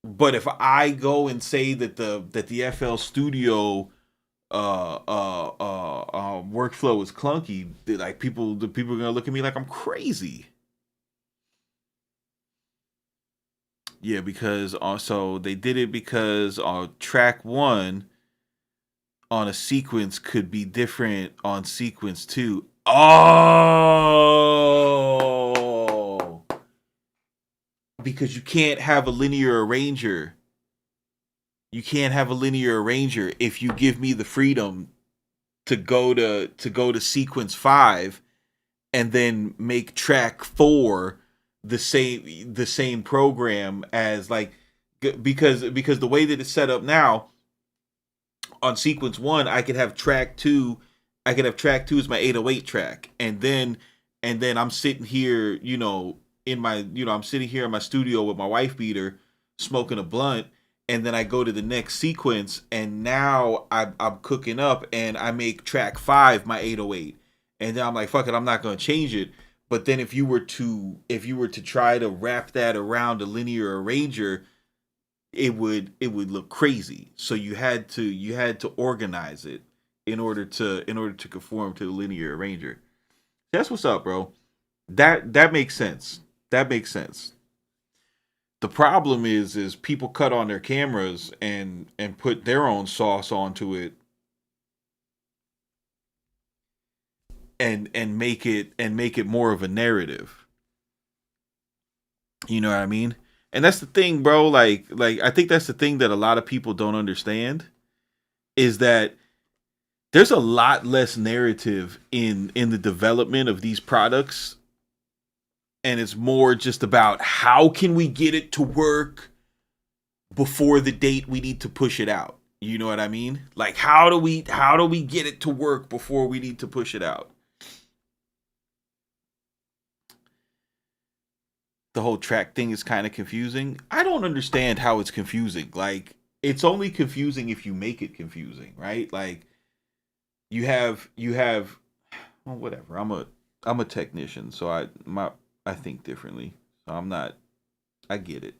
S1: But if I go and say that the FL Studio workflow is clunky, like the people are gonna look at me like I'm crazy. Yeah, because also they did it because track 1 on a sequence could be different on sequence 2. Oh, because you can't have a linear arranger. You can't have a linear arranger if you give me the freedom to go to sequence 5 and then make track 4 the same program as like because the way that it's set up now on sequence 1 I could have track 2 as my 808 track, and then I'm sitting here, I'm sitting here in my studio with my wife beater smoking a blunt, and then I go to the next sequence and now I'm cooking up and I make track 5 my 808, and then I'm like, fuck it, I'm not going to change it. But then if you were to try to wrap that around a linear arranger, it would look crazy. So you had to organize it in order to conform to the linear arranger. That's what's up, bro. That makes sense. That makes sense. The problem is people cut on their cameras and put their own sauce onto it and make it more of a narrative. You know what I mean? And that's the thing, bro. Like I think that's the thing that a lot of people don't understand is that there's a lot less narrative in the development of these products, and it's more just about how can we get it to work before the date we need to push it out. You know what I mean? Like how do we get it to work before we need to push it out? The whole track thing is kind of confusing. I don't understand how it's confusing. Like it's only confusing if you make it confusing, right? Like you have well, whatever. I'm a technician, so I think differently. So I'm not I get it.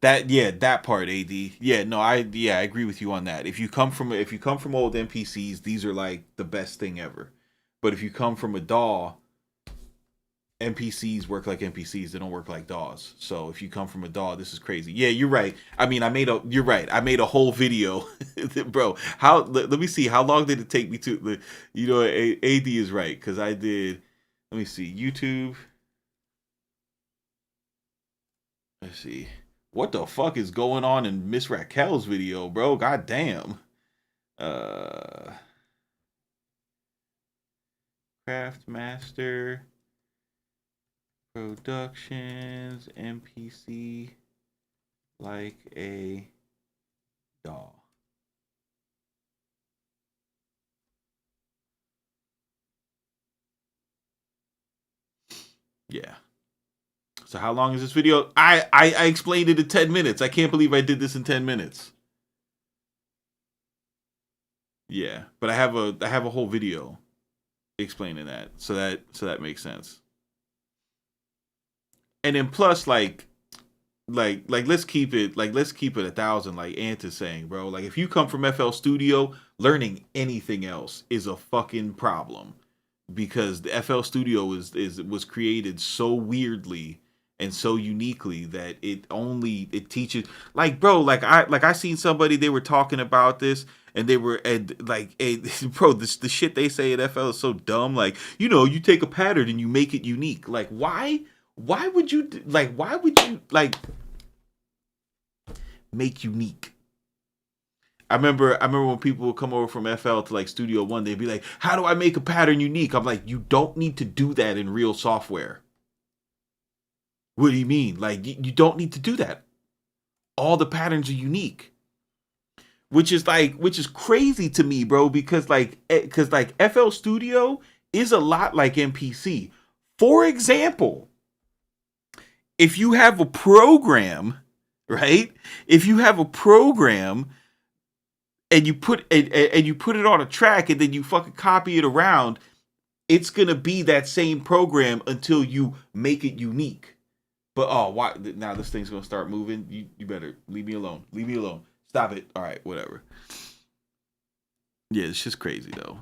S1: That yeah, that part, AD. Yeah, no, I agree with you on that. If you come from old NPCs, these are like the best thing ever. But if you come from a DAW, NPCs work like NPCs. They don't work like DAWs. So if you come from a DAW, this is crazy. Yeah, you're right. I mean, you're right. I made a whole video, bro. Let me see. How long did it take me to? AD is right because I did. Let me see. YouTube. Let's see. What the fuck is going on in Miss Raquel's video, bro? God damn. Uh, Craft Master Productions MPC like a doll. Yeah. So how long is this video? I explained it in 10 minutes. I can't believe I did this in 10 minutes. Yeah, but I have a whole video explaining that. So that makes sense. And then plus like let's keep it 1,000 like Ant is saying, bro. Like if you come from FL Studio, learning anything else is a fucking problem because the FL Studio was created so weirdly and so uniquely that it teaches like bro like I seen somebody they were talking about this and they were and like bro this the shit they say at FL is so dumb like you take a pattern and you make it unique like why would you make unique. I remember when people would come over from FL to like Studio One, they'd be like, "How do I make a pattern unique?" I'm like, "You don't need to do that in real software." What do you mean? Like you don't need to do that. All the patterns are unique, which is crazy to me, bro. Because FL Studio is a lot like MPC. For example, if you have a program, right? If you have a program and you put it on a track and then you fucking copy it around, it's gonna be that same program until you make it unique. But oh, why now this thing's gonna start moving? You better leave me alone. Leave me alone. Stop it. All right, whatever. Yeah, it's just crazy though.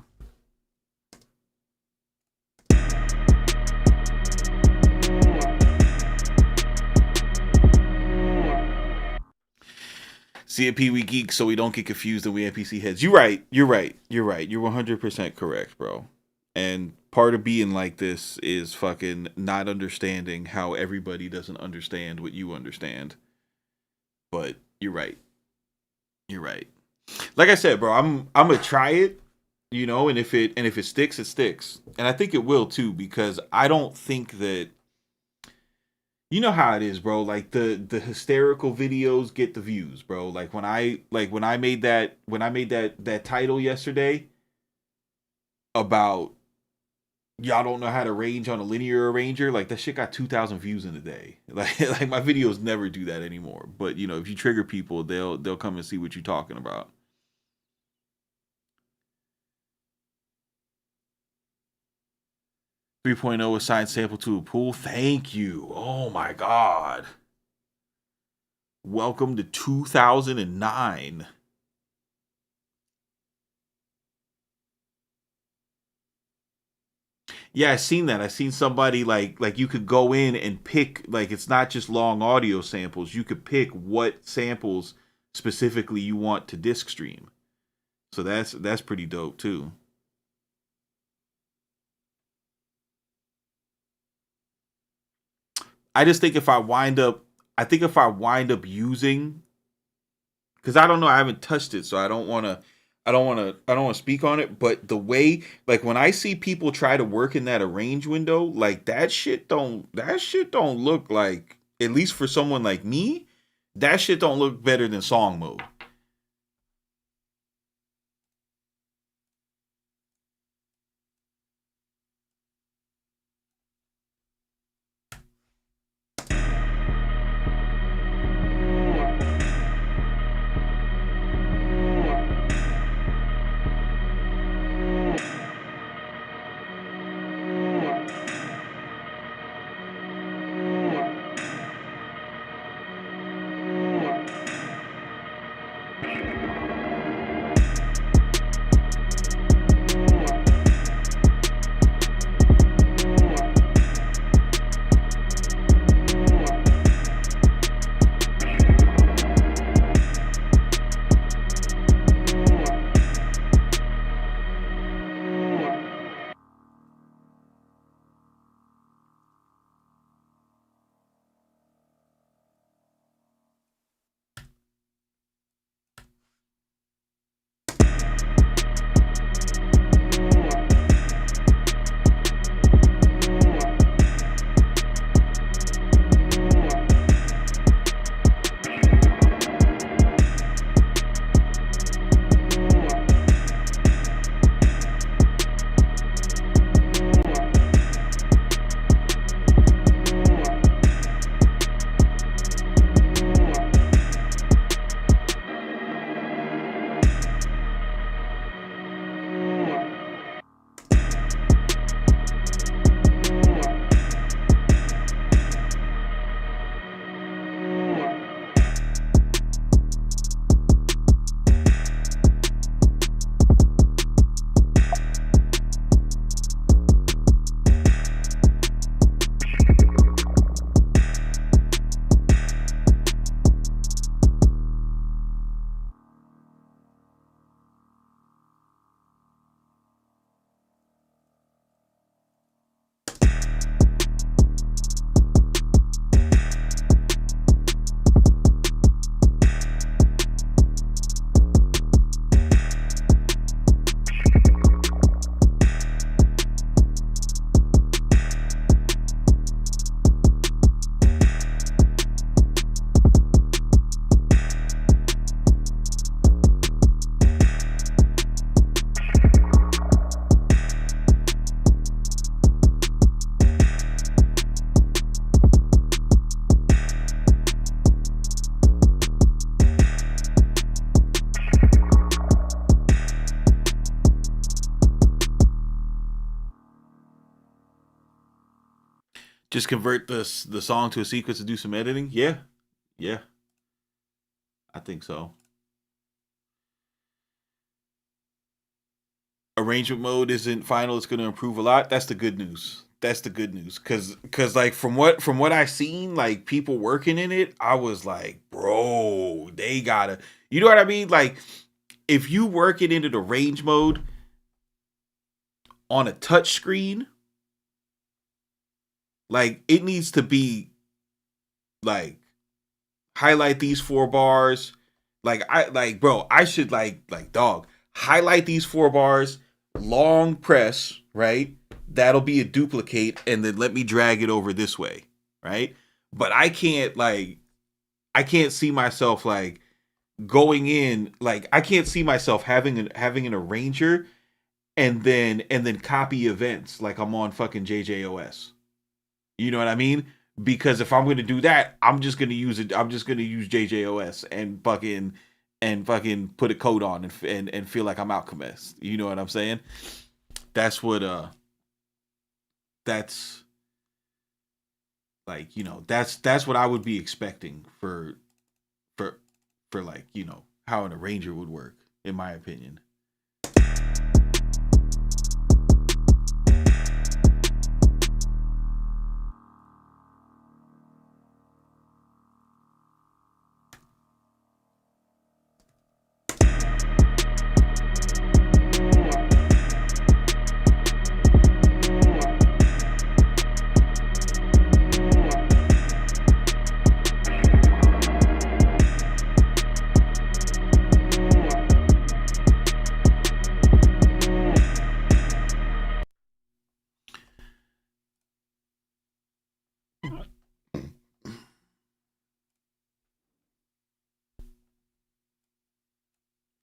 S1: CMP we geek so we don't get confused and we NPC heads. You're right. You're right. You're right. You're 100% correct, bro. And part of being like this is fucking not understanding how everybody doesn't understand what you understand. But you're right. You're right. Like I said, bro, I'm gonna try it, and if it sticks, it sticks. And I think it will too, because I don't think that you know how it is, bro. Like the hysterical videos get the views, bro. Like when I made that title yesterday about y'all don't know how to arrange on a linear arranger, like that shit got 2,000 views in a day. Like my videos never do that anymore. But if you trigger people, they'll come and see what you're talking about. 3.0 assigned sample to a pool. Thank you. Oh my god. Welcome to 2009. Yeah, I seen that. I seen somebody like you could go in and pick like it's not just long audio samples. You could pick what samples specifically you want to disc stream. So that's pretty dope too. I just think if I wind up using because I don't know. I haven't touched it, so I don't want to. I don't want to speak on it. But the way, like, when I see people try to work in that arrange window, like that shit don't look like, at least for someone like me, that shit don't look better than song mode. Just convert the song to a sequence and do some editing. Yeah, yeah, I think so. Arrangement mode isn't final. It's going to improve a lot. That's the good news. That's the good news. Cause like from what I seen, like people working in it, I was like, bro, they gotta. You know what I mean? Like if you work it into the range mode on a touch screen, like it needs to be like highlight these four bars. Bro, I should like dog highlight these four bars, long press, right? That'll be a duplicate, and then let me drag it over this way, right? But I can't see myself like going in, like I can't see myself having an arranger and then copy events like I'm on fucking JJOS. You know what I mean? Because if I'm going to do that, I'm just going to use it. I'm just going to use JJOS and fucking put a code on and feel like I'm Alchemist. You know what I'm saying? That's what that's like, you know, that's what I would be expecting for for like, you know, how an arranger would work in my opinion.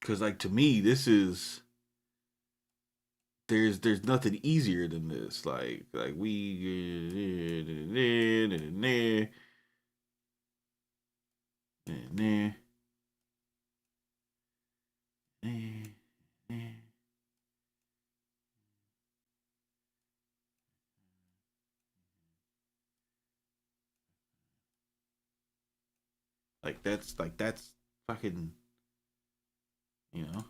S1: Cause like to me, this is there's nothing easier than this. Like we like that's fucking, you know.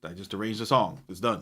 S1: I just arranged the song. It's done.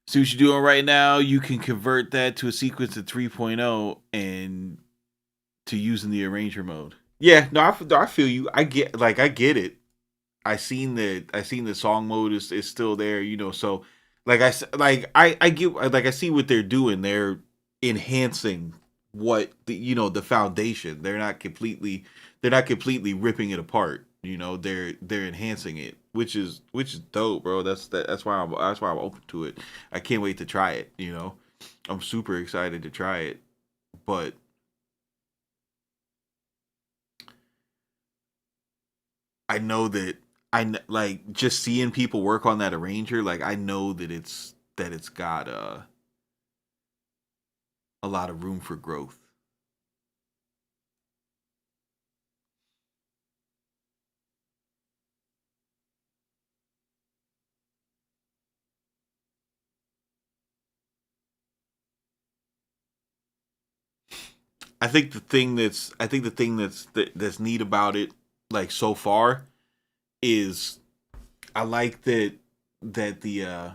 S1: See what you're doing right now. You can convert that to a sequence of 3.0 and to use in the arranger mode. Yeah, no, I feel you. I get it. I seen the song mode is still there, you know. So I get, like I see what they're doing. They're enhancing what the foundation. They're not completely ripping it apart. You know, they're enhancing it, which is dope, bro. That's why I'm open to it. I can't wait to try it. You know, I'm super excited to try it, but I know that like just seeing people work on that arranger, like I know that it's got a lot of room for growth. I think the thing that's neat about it, like so far, is I like that the uh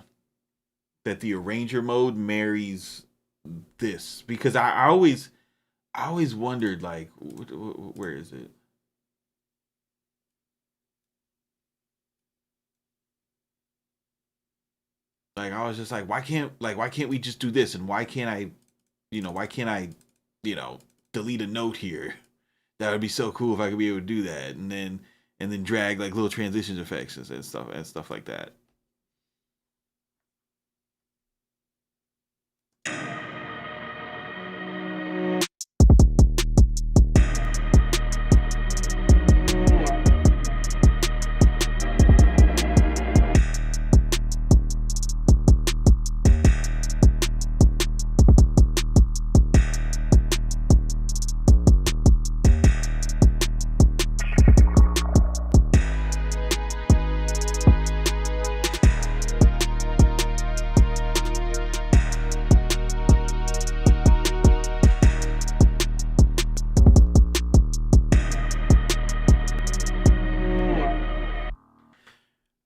S1: that the arranger mode marries this, because I always wondered, like where is it? Like I was just like, why can't we just do this, and why can't I you know delete a note here? That would be so cool if I could be able to do that, and then drag like little transition effects and stuff like that.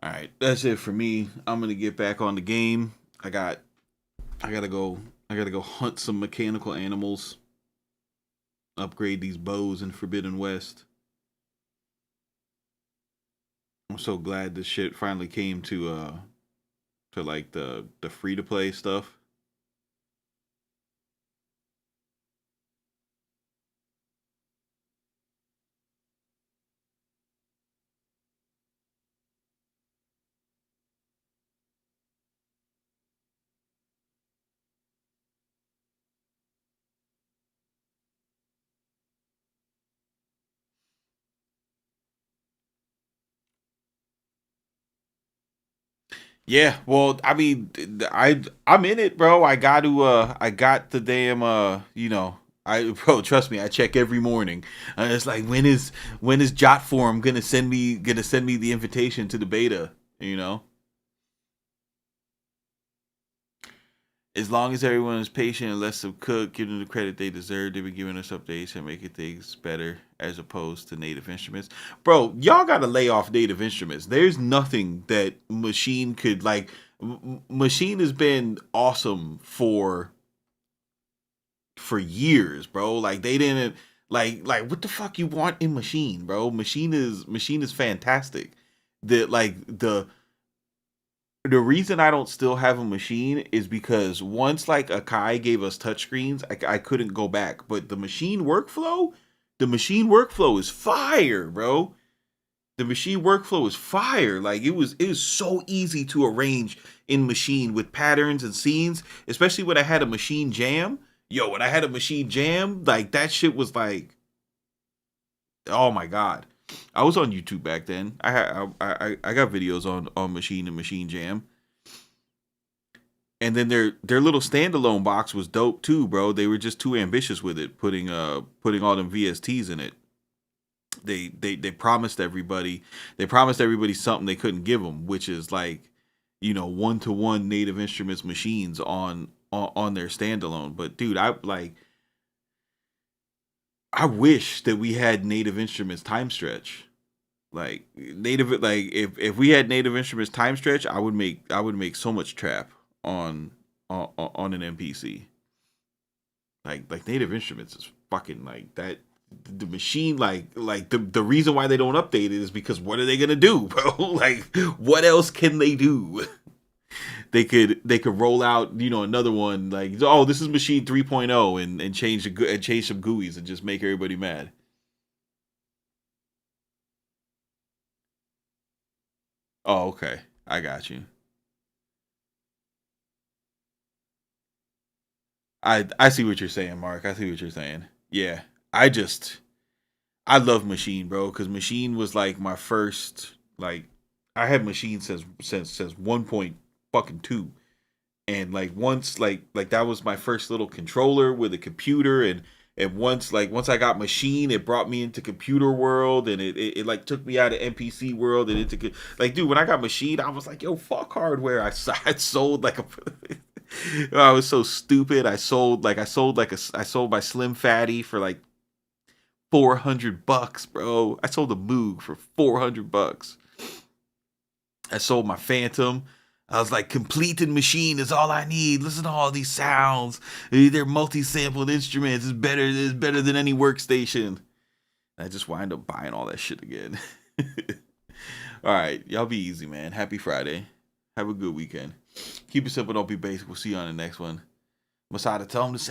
S1: All right, that's it for me. I'm gonna get back on the game. I got I gotta go I gotta go hunt some mechanical animals, upgrade these bows in Forbidden West. I'm so glad this shit finally came to like the free to play stuff. Yeah, well, I mean, I'm in it, bro. I got the damn I bro, trust me, I check every morning. It's like when is Jotform gonna send me the invitation to the beta, you know? As long as everyone is patient and lets them cook, give them the credit they deserve. They've been giving us updates and making things better as opposed to native instruments. Bro, y'all gotta lay off native instruments. There's nothing that Machine could like. Machine has been awesome for years, bro. Like they didn't like what the fuck you want in Machine, bro? Machine is fantastic. The reason I don't still have a machine is because once like Akai gave us touchscreens, I couldn't go back. But the machine workflow is fire, bro. The machine workflow is fire. Like it was so easy to arrange in machine with patterns and scenes, especially when I had a machine jam. Yo, when I had a machine jam, like that shit was like, oh my god. I was on YouTube back then. I got videos on machine and machine jam. And then their little standalone box was dope too, bro. They were just too ambitious with it, putting all them VSTs in it. They promised everybody something they couldn't give them, which is like, one to one native instruments machines on their standalone. But dude, I wish that we had native instruments time stretch. Like if we had native instruments time stretch, I would make so much trap on an MPC. Like native instruments is fucking like that. The machine, like the reason why they don't update it is because what are they gonna do, bro? Like what else can they do? They could roll out, another one like, oh, this is machine 3.0 and change some GUIs and just make everybody mad. Oh, okay, I got you. I see what you're saying, Mark. I see what you're saying. Yeah, I just I love Machine, bro, because Machine was like my first like I had Machine since 1.2, and like once like that was my first little controller with a computer, and once I got Machine, it brought me into computer world, and it like took me out of NPC world and into like, dude, when I got Machine, I was like, yo, fuck hardware. I sold like a I was so stupid. I sold my Slim Fatty for like $400, bro. I sold a Moog for $400. I sold my Phantom. I was like, complete and machine is all I need. Listen to all these sounds. They're multi-sampled instruments. It's better than any workstation. I just wind up buying all that shit again. All right, y'all be easy, man. Happy Friday. Have a good weekend. Keep it simple. Don't be basic. We'll see you on the next one. Masada, tell them to send